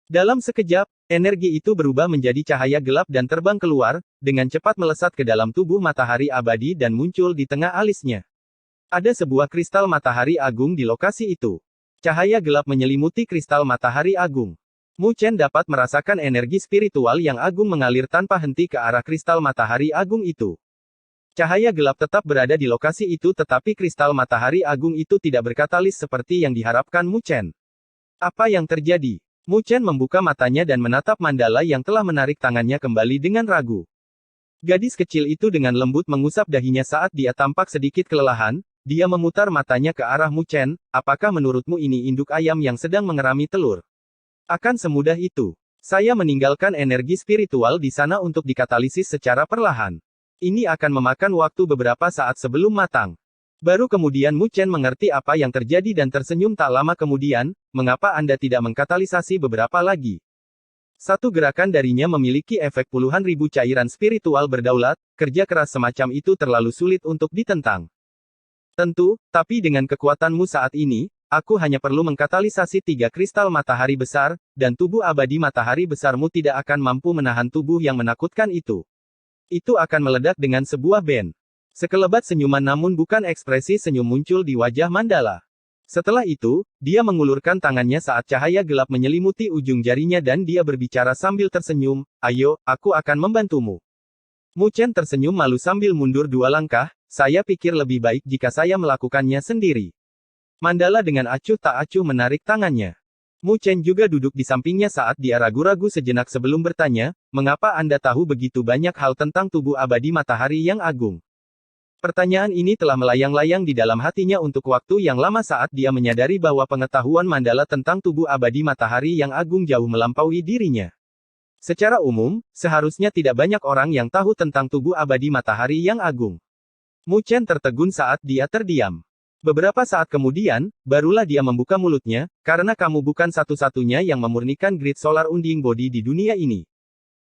Dalam sekejap, energi itu berubah menjadi cahaya gelap dan terbang keluar, dengan cepat melesat ke dalam tubuh matahari abadi dan muncul di tengah alisnya. Ada sebuah kristal matahari agung di lokasi itu. Cahaya gelap menyelimuti kristal matahari agung. Mu Chen dapat merasakan energi spiritual yang agung mengalir tanpa henti ke arah kristal matahari agung itu. Cahaya gelap tetap berada di lokasi itu tetapi kristal matahari agung itu tidak berkatalis seperti yang diharapkan Mu Chen. Apa yang terjadi? Mu Chen membuka matanya dan menatap Mandala yang telah menarik tangannya kembali dengan ragu. Gadis kecil itu dengan lembut mengusap dahinya saat dia tampak sedikit kelelahan, dia memutar matanya ke arah Mu Chen, apakah menurutmu ini induk ayam yang sedang mengerami telur? Akan semudah itu. Saya meninggalkan energi spiritual di sana untuk dikatalisis secara perlahan. Ini akan memakan waktu beberapa saat sebelum matang. Baru kemudian Mu Chen mengerti apa yang terjadi dan tersenyum tak lama kemudian, mengapa Anda tidak mengkatalisasi beberapa lagi? Satu gerakan darinya memiliki efek puluhan ribu cairan spiritual berdaulat, kerja keras semacam itu terlalu sulit untuk ditentang. Tentu, tapi dengan kekuatanmu saat ini, aku hanya perlu mengkatalisasi 3 kristal matahari besar, dan tubuh abadi matahari besarmu tidak akan mampu menahan tubuh yang menakutkan itu. Itu akan meledak dengan sebuah band. Sekelebat senyuman namun bukan ekspresi senyum muncul di wajah Mandala. Setelah itu, dia mengulurkan tangannya saat cahaya gelap menyelimuti ujung jarinya dan dia berbicara sambil tersenyum, ayo, aku akan membantumu. Mu Chen tersenyum malu sambil mundur 2 langkah, saya pikir lebih baik jika saya melakukannya sendiri. Mandala dengan acuh tak acuh menarik tangannya. Mu Chen juga duduk di sampingnya saat dia ragu-ragu sejenak sebelum bertanya, mengapa Anda tahu begitu banyak hal tentang tubuh abadi matahari yang agung? Pertanyaan ini telah melayang-layang di dalam hatinya untuk waktu yang lama saat dia menyadari bahwa pengetahuan Mandala tentang tubuh abadi matahari yang agung jauh melampaui dirinya. Secara umum, seharusnya tidak banyak orang yang tahu tentang tubuh abadi matahari yang agung. Mu Chen tertegun saat dia terdiam. Beberapa saat kemudian, barulah dia membuka mulutnya, karena kamu bukan satu-satunya yang memurnikan Grid Solar Unding Body di dunia ini.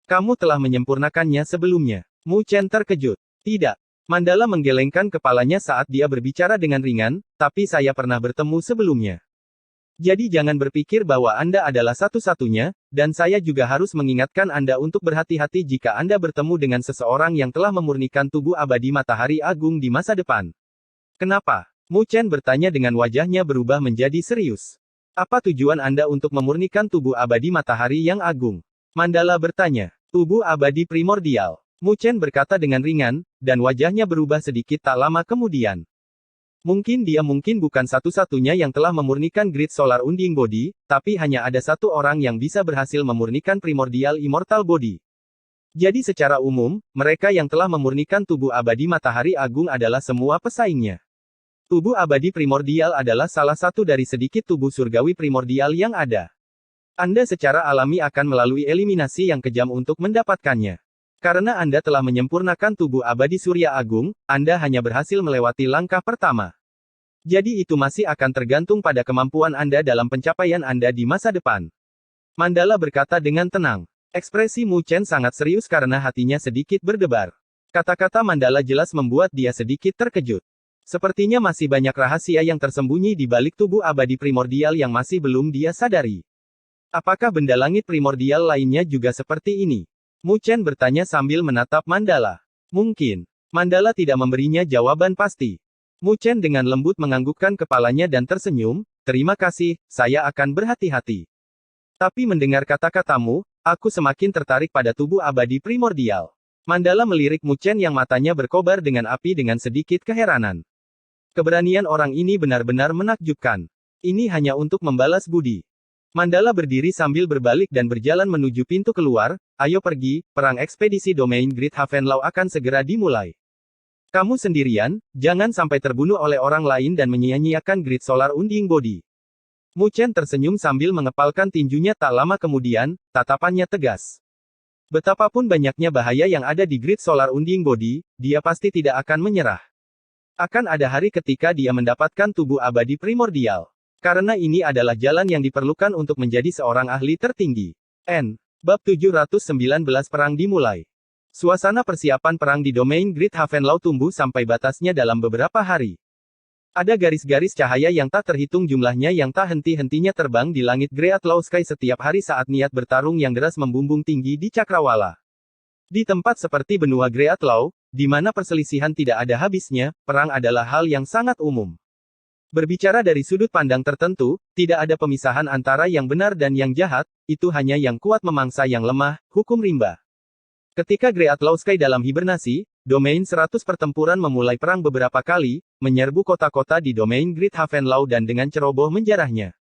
Kamu telah menyempurnakannya sebelumnya. Mu Chen terkejut. Tidak. Mandala menggelengkan kepalanya saat dia berbicara dengan ringan, tapi saya pernah bertemu sebelumnya. Jadi jangan berpikir bahwa Anda adalah satu-satunya, dan saya juga harus mengingatkan Anda untuk berhati-hati jika Anda bertemu dengan seseorang yang telah memurnikan tubuh abadi matahari agung di masa depan. Kenapa? Mu Chen bertanya dengan wajahnya berubah menjadi serius. Apa tujuan Anda untuk memurnikan tubuh abadi matahari yang agung? Mandala bertanya. Tubuh abadi primordial. Mu Chen berkata dengan ringan, dan wajahnya berubah sedikit tak lama kemudian. Mungkin dia bukan satu-satunya yang telah memurnikan Grid Solar Unding Body, tapi hanya ada satu orang yang bisa berhasil memurnikan Primordial Immortal Body. Jadi secara umum, mereka yang telah memurnikan tubuh abadi matahari agung adalah semua pesaingnya. Tubuh abadi primordial adalah salah satu dari sedikit tubuh surgawi primordial yang ada. Anda secara alami akan melalui eliminasi yang kejam untuk mendapatkannya. Karena Anda telah menyempurnakan tubuh abadi surya agung, Anda hanya berhasil melewati langkah pertama. Jadi itu masih akan tergantung pada kemampuan Anda dalam pencapaian Anda di masa depan. Mandala berkata dengan tenang. Ekspresi Mu Chen sangat serius karena hatinya sedikit berdebar. Kata-kata Mandala jelas membuat dia sedikit terkejut. Sepertinya masih banyak rahasia yang tersembunyi di balik tubuh abadi primordial yang masih belum dia sadari. Apakah benda langit primordial lainnya juga seperti ini? Mu Chen bertanya sambil menatap Mandala. Mungkin. Mandala tidak memberinya jawaban pasti. Mu Chen dengan lembut menganggukkan kepalanya dan tersenyum, terima kasih, saya akan berhati-hati. Tapi mendengar kata-katamu, aku semakin tertarik pada tubuh abadi primordial. Mandala melirik Mu Chen yang matanya berkobar dengan api dengan sedikit keheranan. Keberanian orang ini benar-benar menakjubkan. Ini hanya untuk membalas budi. Mandala berdiri sambil berbalik dan berjalan menuju pintu keluar, ayo pergi, perang ekspedisi domain Great Havenlaw akan segera dimulai. Kamu sendirian, jangan sampai terbunuh oleh orang lain dan menyia-nyiakan Grid Solar Unding Body. Mu Chen tersenyum sambil mengepalkan tinjunya tak lama kemudian, tatapannya tegas. Betapapun banyaknya bahaya yang ada di Grid Solar Unding Body, dia pasti tidak akan menyerah. Akan ada hari ketika dia mendapatkan tubuh abadi primordial. Karena ini adalah jalan yang diperlukan untuk menjadi seorang ahli tertinggi. Bab 719 Perang dimulai. Suasana persiapan perang di domain Great Havenlaw tumbuh sampai batasnya dalam beberapa hari. Ada garis-garis cahaya yang tak terhitung jumlahnya yang tak henti-hentinya terbang di langit Great Law Sky setiap hari saat niat bertarung yang deras membumbung tinggi di cakrawala. Di tempat seperti benua Great Law, di mana perselisihan tidak ada habisnya, perang adalah hal yang sangat umum. Berbicara dari sudut pandang tertentu, tidak ada pemisahan antara yang benar dan yang jahat, itu hanya yang kuat memangsa yang lemah, hukum rimba. Ketika Great Law Sky dalam hibernasi, domain 100 pertempuran memulai perang beberapa kali, menyerbu kota-kota di domain Great Havenlaw dan dengan ceroboh menjarahnya.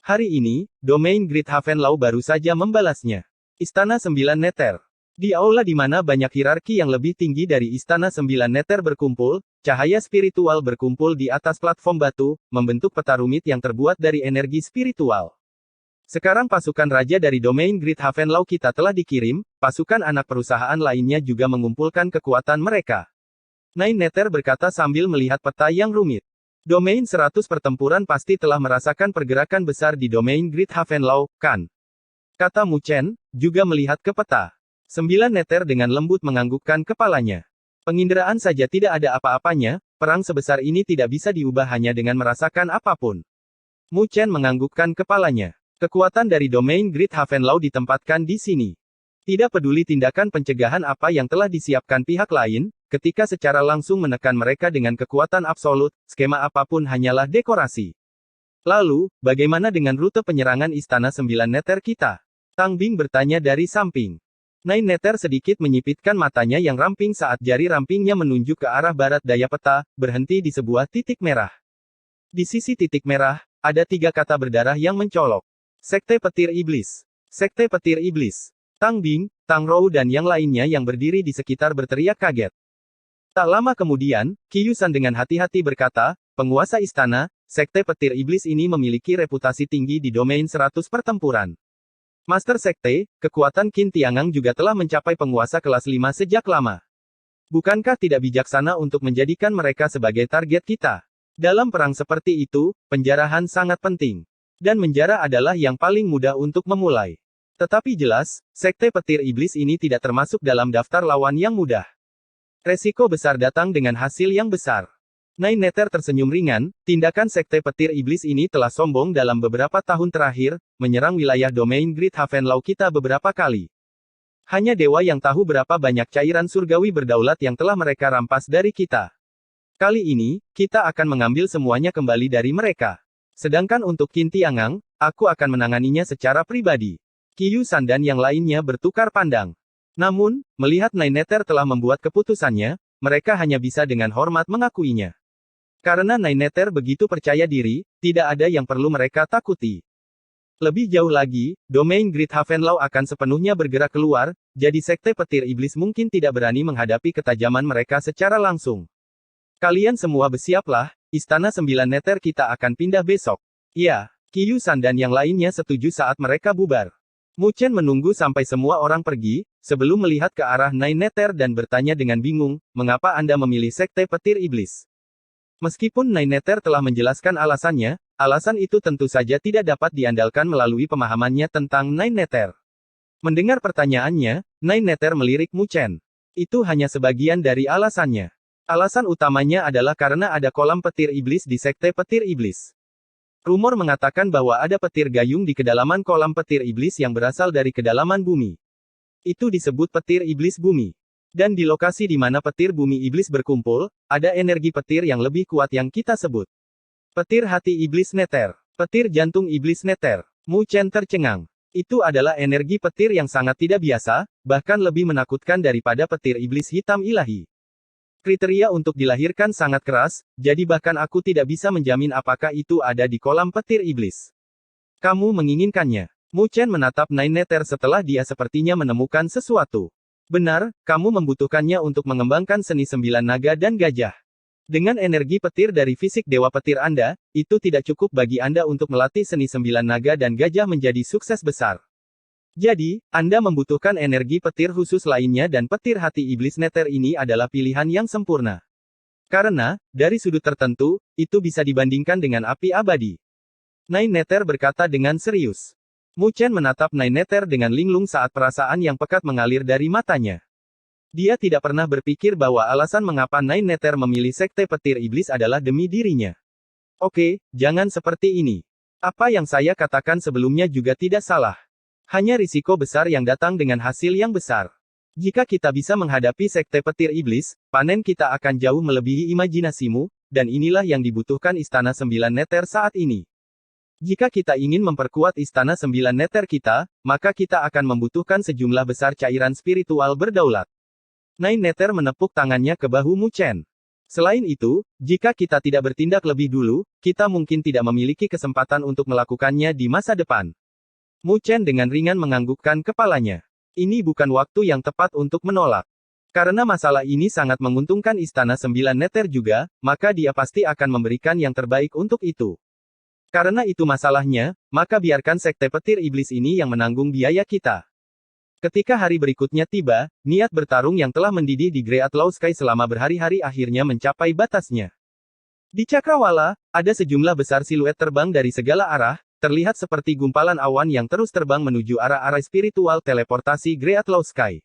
Hari ini, domain Great Havenlaw baru saja membalasnya. Istana 9 Neter. Di aula di mana banyak hierarki yang lebih tinggi dari Istana 9 Neter berkumpul, cahaya spiritual berkumpul di atas platform batu, membentuk peta rumit yang terbuat dari energi spiritual. Sekarang pasukan raja dari domain Great Havenlaw kita telah dikirim, pasukan anak perusahaan lainnya juga mengumpulkan kekuatan mereka. Nine Neter berkata sambil melihat peta yang rumit. Domain 100 pertempuran pasti telah merasakan pergerakan besar di domain Great Havenlaw, kan? Kata Mu Chen, juga melihat ke peta. 9 Neter dengan lembut menganggukkan kepalanya. Penginderaan saja tidak ada apa-apanya, perang sebesar ini tidak bisa diubah hanya dengan merasakan apapun. Mu Chen menganggukkan kepalanya. Kekuatan dari domain Great Havenlaw ditempatkan di sini. Tidak peduli tindakan pencegahan apa yang telah disiapkan pihak lain, ketika secara langsung menekan mereka dengan kekuatan absolut, skema apapun hanyalah dekorasi. Lalu, bagaimana dengan rute penyerangan Istana 9 Neter kita? Tang Bing bertanya dari samping. Nine Nether sedikit menyipitkan matanya yang ramping saat jari rampingnya menunjuk ke arah barat daya peta, berhenti di sebuah titik merah. Di sisi titik merah, ada 3 kata berdarah yang mencolok. Sekte Petir Iblis. Sekte Petir Iblis. Tang Bing, Tang Rou dan yang lainnya yang berdiri di sekitar berteriak kaget. Tak lama kemudian, Qiyusan dengan hati-hati berkata, penguasa istana, Sekte Petir Iblis ini memiliki reputasi tinggi di domain 100 pertempuran. Master Sekte, kekuatan Qin Tiangang juga telah mencapai penguasa kelas 5 sejak lama. Bukankah tidak bijaksana untuk menjadikan mereka sebagai target kita? Dalam perang seperti itu, penjarahan sangat penting. Dan menjara adalah yang paling mudah untuk memulai. Tetapi jelas, Sekte Petir Iblis ini tidak termasuk dalam daftar lawan yang mudah. Resiko besar datang dengan hasil yang besar. Nine Nether tersenyum ringan, tindakan Sekte Petir Iblis ini telah sombong dalam beberapa tahun terakhir, menyerang wilayah domain Great Havenlaw kita beberapa kali. Hanya dewa yang tahu berapa banyak cairan surgawi berdaulat yang telah mereka rampas dari kita. Kali ini, kita akan mengambil semuanya kembali dari mereka. Sedangkan untuk Qin Tiangang, aku akan menanganinya secara pribadi. Qiyusan dan yang lainnya bertukar pandang. Namun, melihat Nine Nether telah membuat keputusannya, mereka hanya bisa dengan hormat mengakuinya. Karena Nine Nether begitu percaya diri, tidak ada yang perlu mereka takuti. Lebih jauh lagi, domain Great Havenlaw akan sepenuhnya bergerak keluar, jadi Sekte Petir Iblis mungkin tidak berani menghadapi ketajaman mereka secara langsung. Kalian semua bersiaplah, Istana 9 Nether kita akan pindah besok. Ya, Qiyusan dan yang lainnya setuju saat mereka bubar. Mu Chen menunggu sampai semua orang pergi, sebelum melihat ke arah Nine Nether dan bertanya dengan bingung, mengapa Anda memilih Sekte Petir Iblis? Meskipun Nine Nether telah menjelaskan alasannya, alasan itu tentu saja tidak dapat diandalkan melalui pemahamannya tentang Nine Nether. Mendengar pertanyaannya, Nine Nether melirik Mu Chen. Itu hanya sebagian dari alasannya. Alasan utamanya adalah karena ada kolam petir iblis di Sekte Petir Iblis. Rumor mengatakan bahwa ada petir gayung di kedalaman kolam petir iblis yang berasal dari kedalaman bumi. Itu disebut petir iblis bumi. Dan di lokasi di mana petir bumi iblis berkumpul, ada energi petir yang lebih kuat yang kita sebut petir hati iblis Nether, petir jantung iblis Nether. Mu Chen tercengang. Itu adalah energi petir yang sangat tidak biasa, bahkan lebih menakutkan daripada petir iblis hitam ilahi. Kriteria untuk dilahirkan sangat keras, jadi bahkan aku tidak bisa menjamin apakah itu ada di kolam petir iblis. Kamu menginginkannya. Mu Chen menatap Nine Nether setelah dia sepertinya menemukan sesuatu. Benar, kamu membutuhkannya untuk mengembangkan seni 9 naga dan gajah. Dengan energi petir dari fisik dewa petir Anda, itu tidak cukup bagi Anda untuk melatih seni 9 naga dan gajah menjadi sukses besar. Jadi, Anda membutuhkan energi petir khusus lainnya dan petir hati iblis Nether ini adalah pilihan yang sempurna. Karena, dari sudut tertentu, itu bisa dibandingkan dengan api abadi. Nine Nether berkata dengan serius. Mu Chen menatap Nine Nether dengan linglung saat perasaan yang pekat mengalir dari matanya. Dia tidak pernah berpikir bahwa alasan mengapa Nine Nether memilih Sekte Petir Iblis adalah demi dirinya. Oke, jangan seperti ini. Apa yang saya katakan sebelumnya juga tidak salah. Hanya risiko besar yang datang dengan hasil yang besar. Jika kita bisa menghadapi Sekte Petir Iblis, panen kita akan jauh melebihi imajinasimu, dan inilah yang dibutuhkan Istana 9 Nether saat ini. Jika kita ingin memperkuat Istana 9 Nether kita, maka kita akan membutuhkan sejumlah besar cairan spiritual berdaulat. Nine Nether menepuk tangannya ke bahu Mu Chen. Selain itu, jika kita tidak bertindak lebih dulu, kita mungkin tidak memiliki kesempatan untuk melakukannya di masa depan. Mu Chen dengan ringan menganggukkan kepalanya. Ini bukan waktu yang tepat untuk menolak. Karena masalah ini sangat menguntungkan Istana 9 Nether juga, maka dia pasti akan memberikan yang terbaik untuk itu. Karena itu masalahnya, maka biarkan Sekte Petir Iblis ini yang menanggung biaya kita. Ketika hari berikutnya tiba, niat bertarung yang telah mendidih di Great Law Sky selama berhari-hari akhirnya mencapai batasnya. Di Cakrawala, ada sejumlah besar siluet terbang dari segala arah, terlihat seperti gumpalan awan yang terus terbang menuju arah-arah spiritual teleportasi Great Law Sky.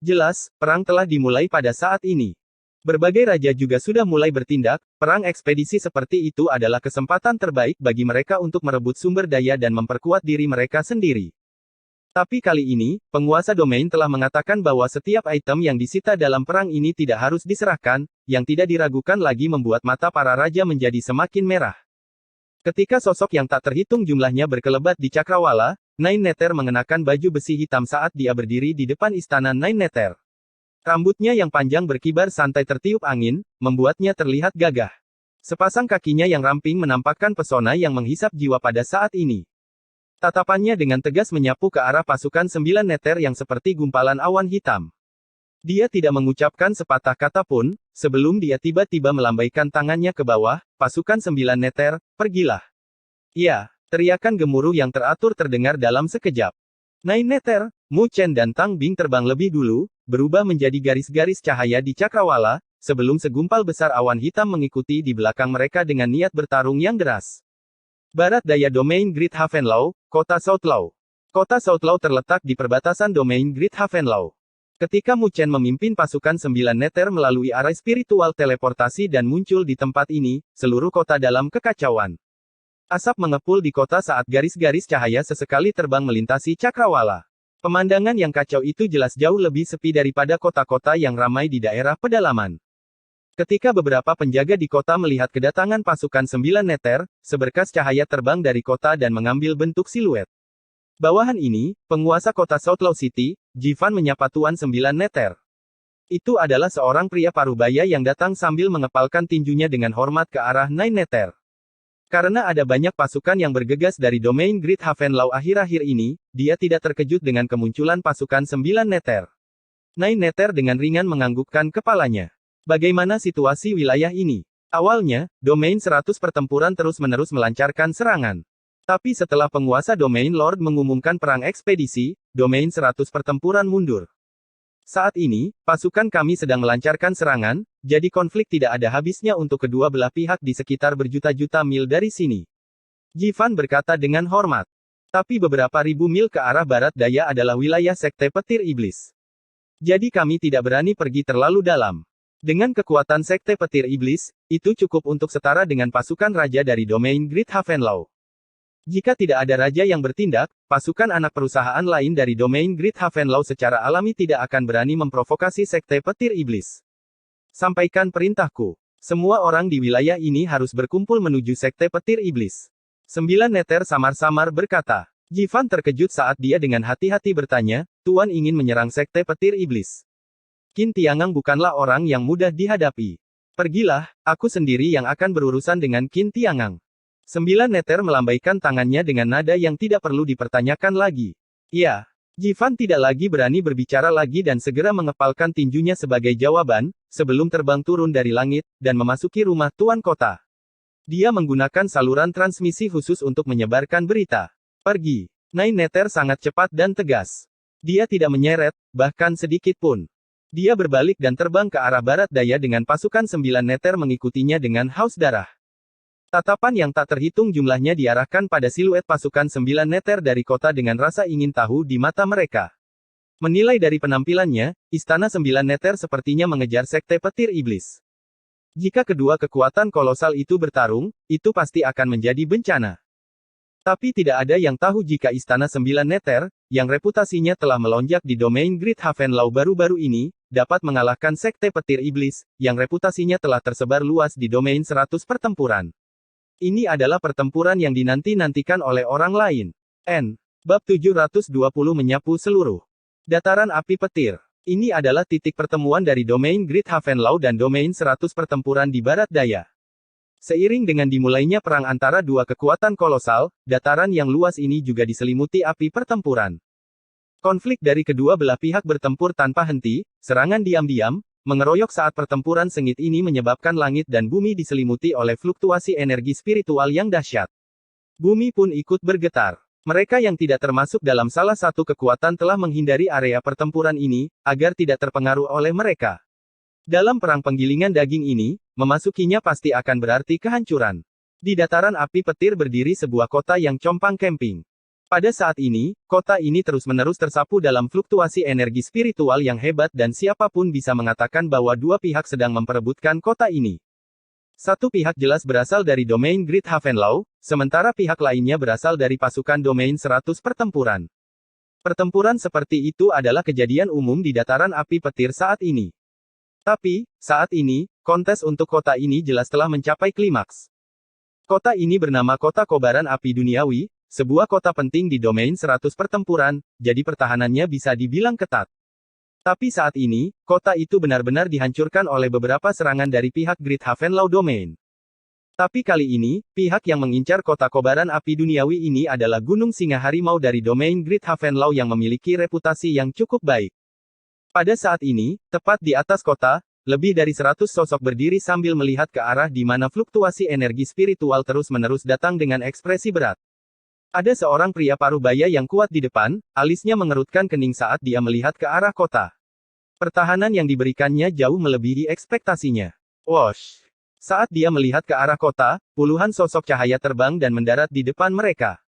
Jelas, perang telah dimulai pada saat ini. Berbagai raja juga sudah mulai bertindak, perang ekspedisi seperti itu adalah kesempatan terbaik bagi mereka untuk merebut sumber daya dan memperkuat diri mereka sendiri. Tapi kali ini, penguasa domain telah mengatakan bahwa setiap item yang disita dalam perang ini tidak harus diserahkan, yang tidak diragukan lagi membuat mata para raja menjadi semakin merah. Ketika sosok yang tak terhitung jumlahnya berkelebat di cakrawala, Nine Nether mengenakan baju besi hitam saat dia berdiri di depan istana Nine Nether. Rambutnya yang panjang berkibar santai tertiup angin, membuatnya terlihat gagah. Sepasang kakinya yang ramping menampakkan pesona yang menghisap jiwa pada saat ini. Tatapannya dengan tegas menyapu ke arah pasukan 9 Nether yang seperti gumpalan awan hitam. Dia tidak mengucapkan sepatah kata pun, sebelum dia tiba-tiba melambaikan tangannya ke bawah, pasukan 9 Nether, pergilah. Ya, teriakan gemuruh yang teratur terdengar dalam sekejap. Nine Nether, Mu Chen dan Tang Bing terbang lebih dulu, berubah menjadi garis-garis cahaya di cakrawala, sebelum segumpal besar awan hitam mengikuti di belakang mereka dengan niat bertarung yang deras. Barat daya domain Great Havenlau, Kota Southlau. Kota Southlau terletak di perbatasan domain Great Havenlau. Ketika Mu Chen memimpin pasukan 9 Nether melalui arah spiritual teleportasi dan muncul di tempat ini, seluruh kota dalam kekacauan. Asap mengepul di kota saat garis-garis cahaya sesekali terbang melintasi cakrawala. Pemandangan yang kacau itu jelas jauh lebih sepi daripada kota-kota yang ramai di daerah pedalaman. Ketika beberapa penjaga di kota melihat kedatangan pasukan 9 Nether, seberkas cahaya terbang dari kota dan mengambil bentuk siluet. Bawahan ini, penguasa kota Southlau City, Jivan menyapa Tuan 9 Nether. Itu adalah seorang pria parubaya yang datang sambil mengepalkan tinjunya dengan hormat ke arah Nine Nether. Karena ada banyak pasukan yang bergegas dari domain Great Havenlau akhir-akhir ini, dia tidak terkejut dengan kemunculan pasukan 9 Nether. Nine Nether dengan ringan menganggukkan kepalanya. Bagaimana situasi wilayah ini? Awalnya, domain 100 pertempuran terus-menerus melancarkan serangan. Tapi setelah penguasa domain Lord mengumumkan perang ekspedisi, domain 100 pertempuran mundur. Saat ini, pasukan kami sedang melancarkan serangan, jadi konflik tidak ada habisnya untuk kedua belah pihak di sekitar berjuta-juta mil dari sini. Jivan berkata dengan hormat. Tapi beberapa ribu mil ke arah barat daya adalah wilayah sekte petir iblis. Jadi kami tidak berani pergi terlalu dalam. Dengan kekuatan sekte petir iblis, itu cukup untuk setara dengan pasukan raja dari domain Great Havenlau. Jika tidak ada raja yang bertindak, pasukan anak perusahaan lain dari domain Great Havenlau secara alami tidak akan berani memprovokasi sekte petir iblis. Sampaikan perintahku. Semua orang di wilayah ini harus berkumpul menuju sekte petir iblis. 9 Nether samar-samar berkata. Jivan terkejut saat dia dengan hati-hati bertanya, Tuan ingin menyerang sekte petir iblis. Qin Tiangang bukanlah orang yang mudah dihadapi. Pergilah, aku sendiri yang akan berurusan dengan Qin Tiangang. 9 Nether melambaikan tangannya dengan nada yang tidak perlu dipertanyakan lagi. Ya, Jivan tidak lagi berani berbicara lagi dan segera mengepalkan tinjunya sebagai jawaban, sebelum terbang turun dari langit, dan memasuki rumah Tuan Kota. Dia menggunakan saluran transmisi khusus untuk menyebarkan berita. Pergi. Nine Nether sangat cepat dan tegas. Dia tidak menyeret, bahkan sedikit pun. Dia berbalik dan terbang ke arah barat daya dengan pasukan 9 Nether mengikutinya dengan haus darah. Tatapan yang tak terhitung jumlahnya diarahkan pada siluet pasukan 9 Nether dari kota dengan rasa ingin tahu di mata mereka. Menilai dari penampilannya, istana 9 Nether sepertinya mengejar sekte petir iblis. Jika kedua kekuatan kolosal itu bertarung, itu pasti akan menjadi bencana. Tapi tidak ada yang tahu jika istana 9 Nether, yang reputasinya telah melonjak di domain Great Havenlau baru-baru ini, dapat mengalahkan sekte petir iblis, yang reputasinya telah tersebar luas di domain 100 pertempuran. Ini adalah pertempuran yang dinanti-nantikan oleh orang lain. Bab 720 menyapu seluruh dataran api petir. Ini adalah titik pertemuan dari domain Great Havenlau dan domain 100 pertempuran di barat daya. Seiring dengan dimulainya perang antara dua kekuatan kolosal, dataran yang luas ini juga diselimuti api pertempuran. Konflik dari kedua belah pihak bertempur tanpa henti, serangan diam-diam, mengeroyok saat pertempuran sengit ini menyebabkan langit dan bumi diselimuti oleh fluktuasi energi spiritual yang dahsyat. Bumi pun ikut bergetar. Mereka yang tidak termasuk dalam salah satu kekuatan telah menghindari area pertempuran ini, agar tidak terpengaruh oleh mereka. Dalam perang penggilingan daging ini, memasukinya pasti akan berarti kehancuran. Di dataran api petir berdiri sebuah kota yang compang camping. Pada saat ini, kota ini terus-menerus tersapu dalam fluktuasi energi spiritual yang hebat dan siapapun bisa mengatakan bahwa dua pihak sedang memperebutkan kota ini. Satu pihak jelas berasal dari domain Great Havenlau, sementara pihak lainnya berasal dari pasukan domain 100 pertempuran. Pertempuran seperti itu adalah kejadian umum di dataran api petir saat ini. Tapi, saat ini, kontes untuk kota ini jelas telah mencapai klimaks. Kota ini bernama Kota Kobaran Api Duniawi, sebuah kota penting di domain 100 pertempuran, jadi pertahanannya bisa dibilang ketat. Tapi saat ini, kota itu benar-benar dihancurkan oleh beberapa serangan dari pihak Great Havenlau Domain. Tapi kali ini, pihak yang mengincar Kota Kobaran Api Duniawi ini adalah Gunung Singa Harimau dari domain Great Havenlau yang memiliki reputasi yang cukup baik. Pada saat ini, tepat di atas kota, lebih dari 100 sosok berdiri sambil melihat ke arah di mana fluktuasi energi spiritual terus-menerus datang dengan ekspresi berat. Ada seorang pria parubaya yang kuat di depan, alisnya mengerutkan kening saat dia melihat ke arah kota. Pertahanan yang diberikannya jauh melebihi ekspektasinya. Wosh! Saat dia melihat ke arah kota, puluhan sosok cahaya terbang dan mendarat di depan mereka.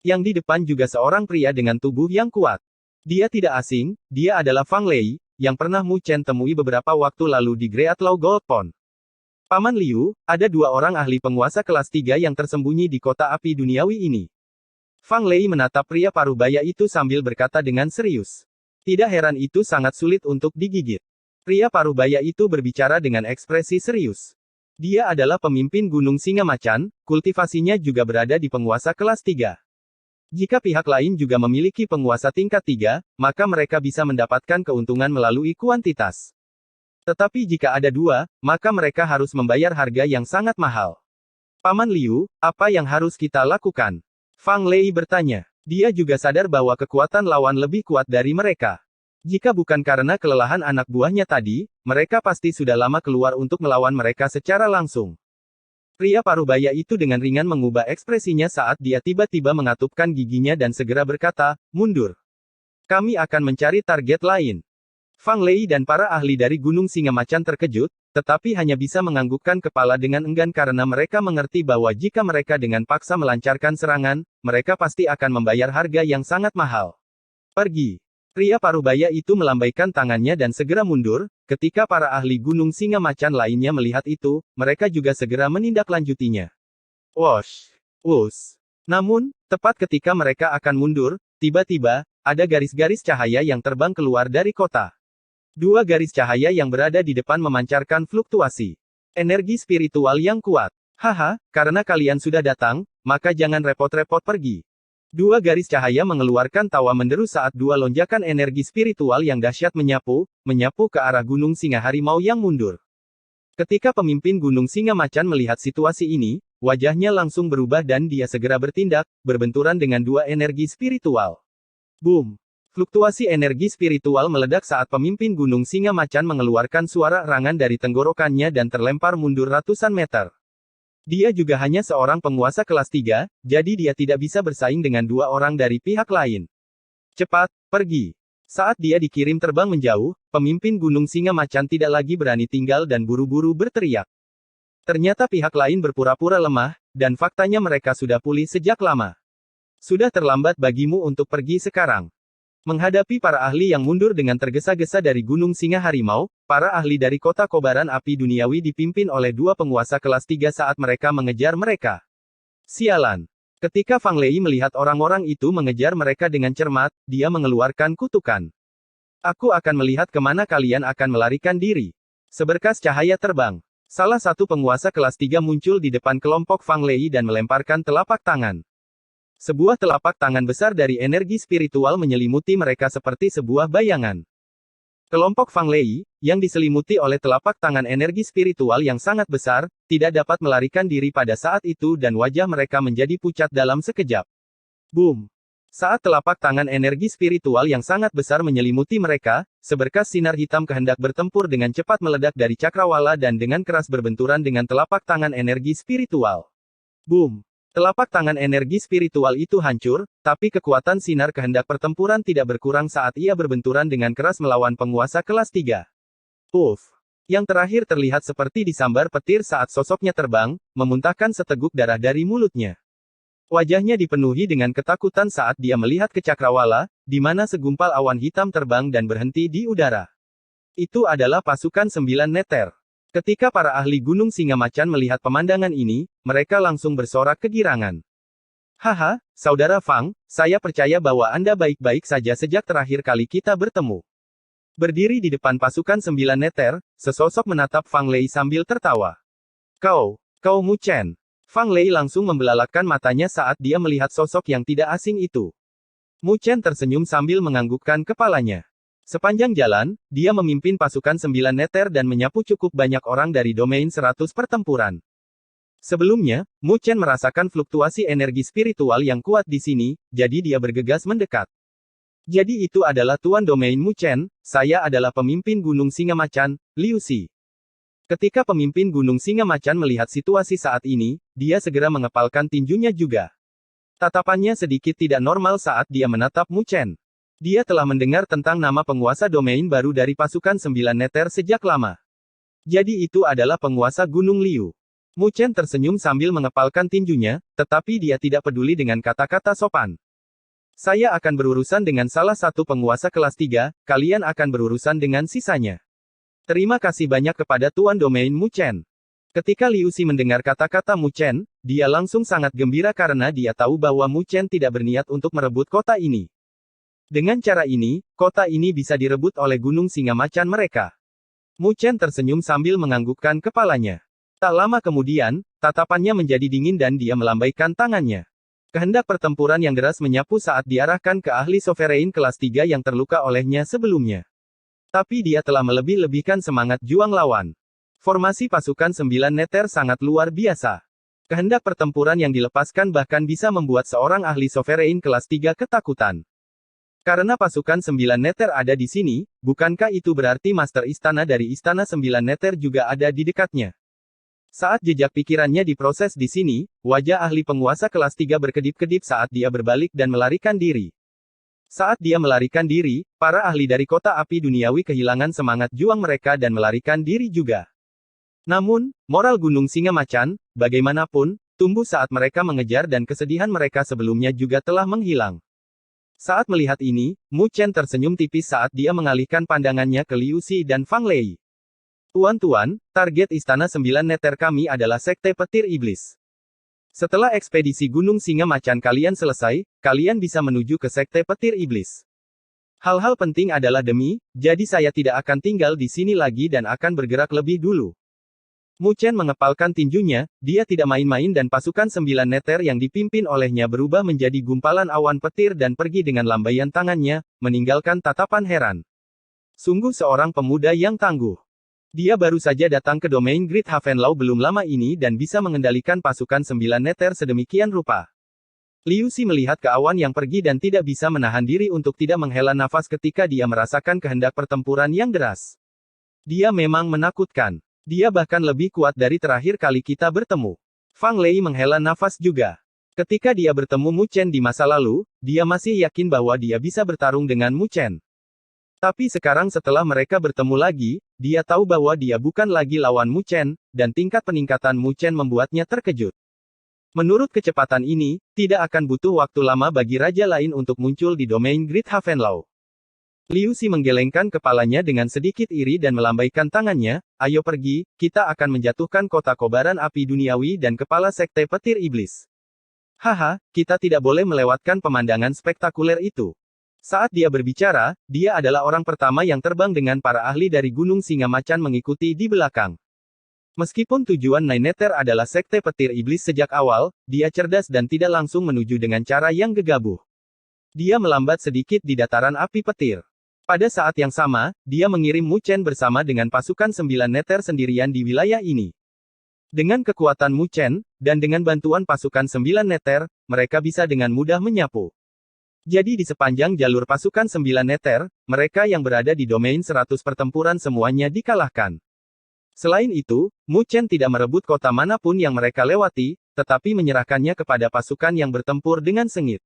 Yang di depan juga seorang pria dengan tubuh yang kuat. Dia tidak asing, dia adalah Fang Lei, yang pernah Mu Chen temui beberapa waktu lalu di Great Law Gold Pond. Paman Liu, ada dua orang ahli penguasa kelas 3 yang tersembunyi di kota api duniawi ini. Fang Lei menatap pria parubaya itu sambil berkata dengan serius. Tidak heran itu sangat sulit untuk digigit. Pria parubaya itu berbicara dengan ekspresi serius. Dia adalah pemimpin Gunung Singa Macan, kultivasinya juga berada di penguasa kelas 3. Jika pihak lain juga memiliki penguasa tingkat 3, maka mereka bisa mendapatkan keuntungan melalui kuantitas. Tetapi jika ada dua, maka mereka harus membayar harga yang sangat mahal. Paman Liu, apa yang harus kita lakukan? Fang Lei bertanya. Dia juga sadar bahwa kekuatan lawan lebih kuat dari mereka. Jika bukan karena kelelahan anak buahnya tadi, mereka pasti sudah lama keluar untuk melawan mereka secara langsung. Pria parubaya itu dengan ringan mengubah ekspresinya saat dia tiba-tiba mengatupkan giginya dan segera berkata, mundur. Kami akan mencari target lain. Fang Lei dan para ahli dari Gunung Singa Macan terkejut, tetapi hanya bisa menganggukkan kepala dengan enggan karena mereka mengerti bahwa jika mereka dengan paksa melancarkan serangan, mereka pasti akan membayar harga yang sangat mahal. Pergi. Pria parubaya itu melambaikan tangannya dan segera mundur. Ketika para ahli Gunung Singa Macan lainnya melihat itu, mereka juga segera menindaklanjutinya. Wosh! Us! Namun, tepat ketika mereka akan mundur, tiba-tiba, ada garis-garis cahaya yang terbang keluar dari kota. Dua garis cahaya yang berada di depan memancarkan fluktuasi energi spiritual yang kuat. Haha, karena kalian sudah datang, maka jangan repot-repot pergi. Dua garis cahaya mengeluarkan tawa menderu saat dua lonjakan energi spiritual yang dahsyat menyapu ke arah Gunung Singa Harimau yang mundur. Ketika pemimpin Gunung Singa Macan melihat situasi ini, wajahnya langsung berubah dan dia segera bertindak, berbenturan dengan dua energi spiritual. Boom! Fluktuasi energi spiritual meledak saat pemimpin Gunung Singa Macan mengeluarkan suara erangan dari tenggorokannya dan terlempar mundur ratusan meter. Dia juga hanya seorang penguasa kelas 3, jadi dia tidak bisa bersaing dengan dua orang dari pihak lain. Cepat, pergi. Saat dia dikirim terbang menjauh, pemimpin Gunung Singa Macan tidak lagi berani tinggal dan buru-buru berteriak. Ternyata pihak lain berpura-pura lemah, dan faktanya mereka sudah pulih sejak lama. Sudah terlambat bagimu untuk pergi sekarang. Menghadapi para ahli yang mundur dengan tergesa-gesa dari Gunung Singa Harimau, para ahli dari Kota Kobaran Api Duniawi dipimpin oleh dua penguasa kelas 3 saat mereka mengejar mereka. Sialan. Ketika Fang Lei melihat orang-orang itu mengejar mereka dengan cermat, dia mengeluarkan kutukan. Aku akan melihat kemana kalian akan melarikan diri. Seberkas cahaya terbang. Salah satu penguasa kelas 3 muncul di depan kelompok Fang Lei dan melemparkan telapak tangan. Sebuah telapak tangan besar dari energi spiritual menyelimuti mereka seperti sebuah bayangan. Kelompok Fang Lei, yang diselimuti oleh telapak tangan energi spiritual yang sangat besar, tidak dapat melarikan diri pada saat itu dan wajah mereka menjadi pucat dalam sekejap. Boom! Saat telapak tangan energi spiritual yang sangat besar menyelimuti mereka, seberkas sinar hitam kehendak bertempur dengan cepat meledak dari cakrawala dan dengan keras berbenturan dengan telapak tangan energi spiritual. Boom! Telapak tangan energi spiritual itu hancur, tapi kekuatan sinar kehendak pertempuran tidak berkurang saat ia berbenturan dengan keras melawan penguasa kelas 3. Puff! Yang terakhir terlihat seperti disambar petir saat sosoknya terbang, memuntahkan seteguk darah dari mulutnya. Wajahnya dipenuhi dengan ketakutan saat dia melihat ke cakrawala, di mana segumpal awan hitam terbang dan berhenti di udara. Itu adalah pasukan 9 neter. Ketika para ahli Gunung Singa Macan melihat pemandangan ini, mereka langsung bersorak kegirangan. Haha, Saudara Fang, saya percaya bahwa Anda baik-baik saja sejak terakhir kali kita bertemu. Berdiri di depan pasukan 9 neter, sesosok menatap Fang Lei sambil tertawa. Kau Mu Chen. Fang Lei langsung membelalakkan matanya saat dia melihat sosok yang tidak asing itu. Mu Chen tersenyum sambil menganggukkan kepalanya. Sepanjang jalan, dia memimpin pasukan 9 neter dan menyapu cukup banyak orang dari domain 100 pertempuran. Sebelumnya, Mu Chen merasakan fluktuasi energi spiritual yang kuat di sini, jadi dia bergegas mendekat. Jadi itu adalah Tuan Domain Mu Chen, saya adalah pemimpin Gunung Singa Macan, Liu Xi. Ketika pemimpin Gunung Singa Macan melihat situasi saat ini, dia segera mengepalkan tinjunya juga. Tatapannya sedikit tidak normal saat dia menatap Mu Chen. Dia telah mendengar tentang nama penguasa domain baru dari pasukan 9 neter sejak lama. Jadi itu adalah penguasa Gunung Liu. Mu Chen tersenyum sambil mengepalkan tinjunya, tetapi dia tidak peduli dengan kata-kata sopan. Saya akan berurusan dengan salah satu penguasa kelas 3, kalian akan berurusan dengan sisanya. Terima kasih banyak kepada Tuan Domain Mu Chen. Ketika Liu Xi mendengar kata-kata Mu Chen, dia langsung sangat gembira karena dia tahu bahwa Mu Chen tidak berniat untuk merebut kota ini. Dengan cara ini, kota ini bisa direbut oleh Gunung Singa Macan mereka. Mu Chen tersenyum sambil menganggukkan kepalanya. Tak lama kemudian, tatapannya menjadi dingin dan dia melambaikan tangannya. Kehendak pertempuran yang deras menyapu saat diarahkan ke ahli sovereign kelas 3 yang terluka olehnya sebelumnya. Tapi dia telah melebih-lebihkan semangat juang lawan. Formasi pasukan 9 neter sangat luar biasa. Kehendak pertempuran yang dilepaskan bahkan bisa membuat seorang ahli sovereign kelas 3 ketakutan. Karena pasukan 9 neter ada di sini, bukankah itu berarti Master Istana dari Istana 9 neter juga ada di dekatnya? Saat jejak pikirannya diproses di sini, wajah ahli penguasa kelas 3 berkedip-kedip saat dia berbalik dan melarikan diri. Saat dia melarikan diri, para ahli dari kota api duniawi kehilangan semangat juang mereka dan melarikan diri juga. Namun, moral Gunung Singa Macan, bagaimanapun, tumbuh saat mereka mengejar dan kesedihan mereka sebelumnya juga telah menghilang. Saat melihat ini, Mu Chen tersenyum tipis saat dia mengalihkan pandangannya ke Liu Xi dan Fang Lei. Tuan-tuan, target Istana 9 Neter kami adalah Sekte Petir Iblis. Setelah ekspedisi Gunung Singa Macan kalian selesai, kalian bisa menuju ke Sekte Petir Iblis. Hal-hal penting adalah jadi saya tidak akan tinggal di sini lagi dan akan bergerak lebih dulu. Mu Chen mengepalkan tinjunya, dia tidak main-main dan pasukan 9 Neter yang dipimpin olehnya berubah menjadi gumpalan awan petir dan pergi dengan lambaian tangannya, meninggalkan tatapan heran. Sungguh seorang pemuda yang tangguh. Dia baru saja datang ke domain Great Havenlau belum lama ini dan bisa mengendalikan pasukan 9 neter sedemikian rupa. Liu Xi melihat ke awan yang pergi dan tidak bisa menahan diri untuk tidak menghela nafas ketika dia merasakan kehendak pertempuran yang deras. Dia memang menakutkan. Dia bahkan lebih kuat dari terakhir kali kita bertemu. Fang Lei menghela nafas juga. Ketika dia bertemu Mu Chen di masa lalu, dia masih yakin bahwa dia bisa bertarung dengan Mu Chen. Tapi sekarang setelah mereka bertemu lagi, dia tahu bahwa dia bukan lagi lawan Mu Chen, dan tingkat peningkatan Mu Chen membuatnya terkejut. Menurut kecepatan ini, tidak akan butuh waktu lama bagi raja lain untuk muncul di domain Great Havenlau. Liu Xi menggelengkan kepalanya dengan sedikit iri dan melambaikan tangannya, ayo pergi, kita akan menjatuhkan kota kobaran api duniawi dan kepala Sekte Petir Iblis. Haha, kita tidak boleh melewatkan pemandangan spektakuler itu. Saat dia berbicara, dia adalah orang pertama yang terbang dengan para ahli dari Gunung Singa Macan mengikuti di belakang. Meskipun tujuan Nine Neter adalah Sekte Petir Iblis sejak awal, dia cerdas dan tidak langsung menuju dengan cara yang gegabah. Dia melambat sedikit di dataran api petir. Pada saat yang sama, dia mengirim Mu Chen bersama dengan pasukan 9 Neter sendirian di wilayah ini. Dengan kekuatan Mu Chen, dan dengan bantuan pasukan 9 Neter, mereka bisa dengan mudah menyapu. Jadi di sepanjang jalur pasukan 9 Neter, mereka yang berada di domain 100 pertempuran semuanya dikalahkan. Selain itu, Mu Chen tidak merebut kota manapun yang mereka lewati, tetapi menyerahkannya kepada pasukan yang bertempur dengan sengit.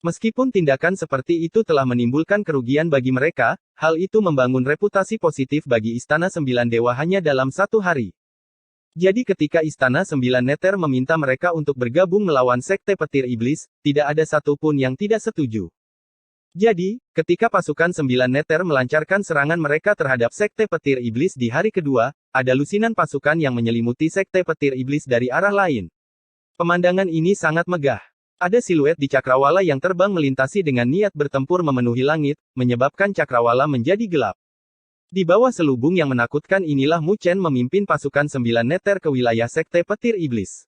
Meskipun tindakan seperti itu telah menimbulkan kerugian bagi mereka, hal itu membangun reputasi positif bagi Istana 9 Dewa hanya dalam satu hari. Jadi ketika Istana 9 Neter meminta mereka untuk bergabung melawan Sekte Petir Iblis, tidak ada satupun yang tidak setuju. Jadi, ketika pasukan 9 Neter melancarkan serangan mereka terhadap Sekte Petir Iblis di hari kedua, ada lusinan pasukan yang menyelimuti Sekte Petir Iblis dari arah lain. Pemandangan ini sangat megah. Ada siluet di cakrawala yang terbang melintasi dengan niat bertempur memenuhi langit, menyebabkan cakrawala menjadi gelap. Di bawah selubung yang menakutkan inilah Mu Chen memimpin pasukan 9 Neter ke wilayah Sekte Petir Iblis.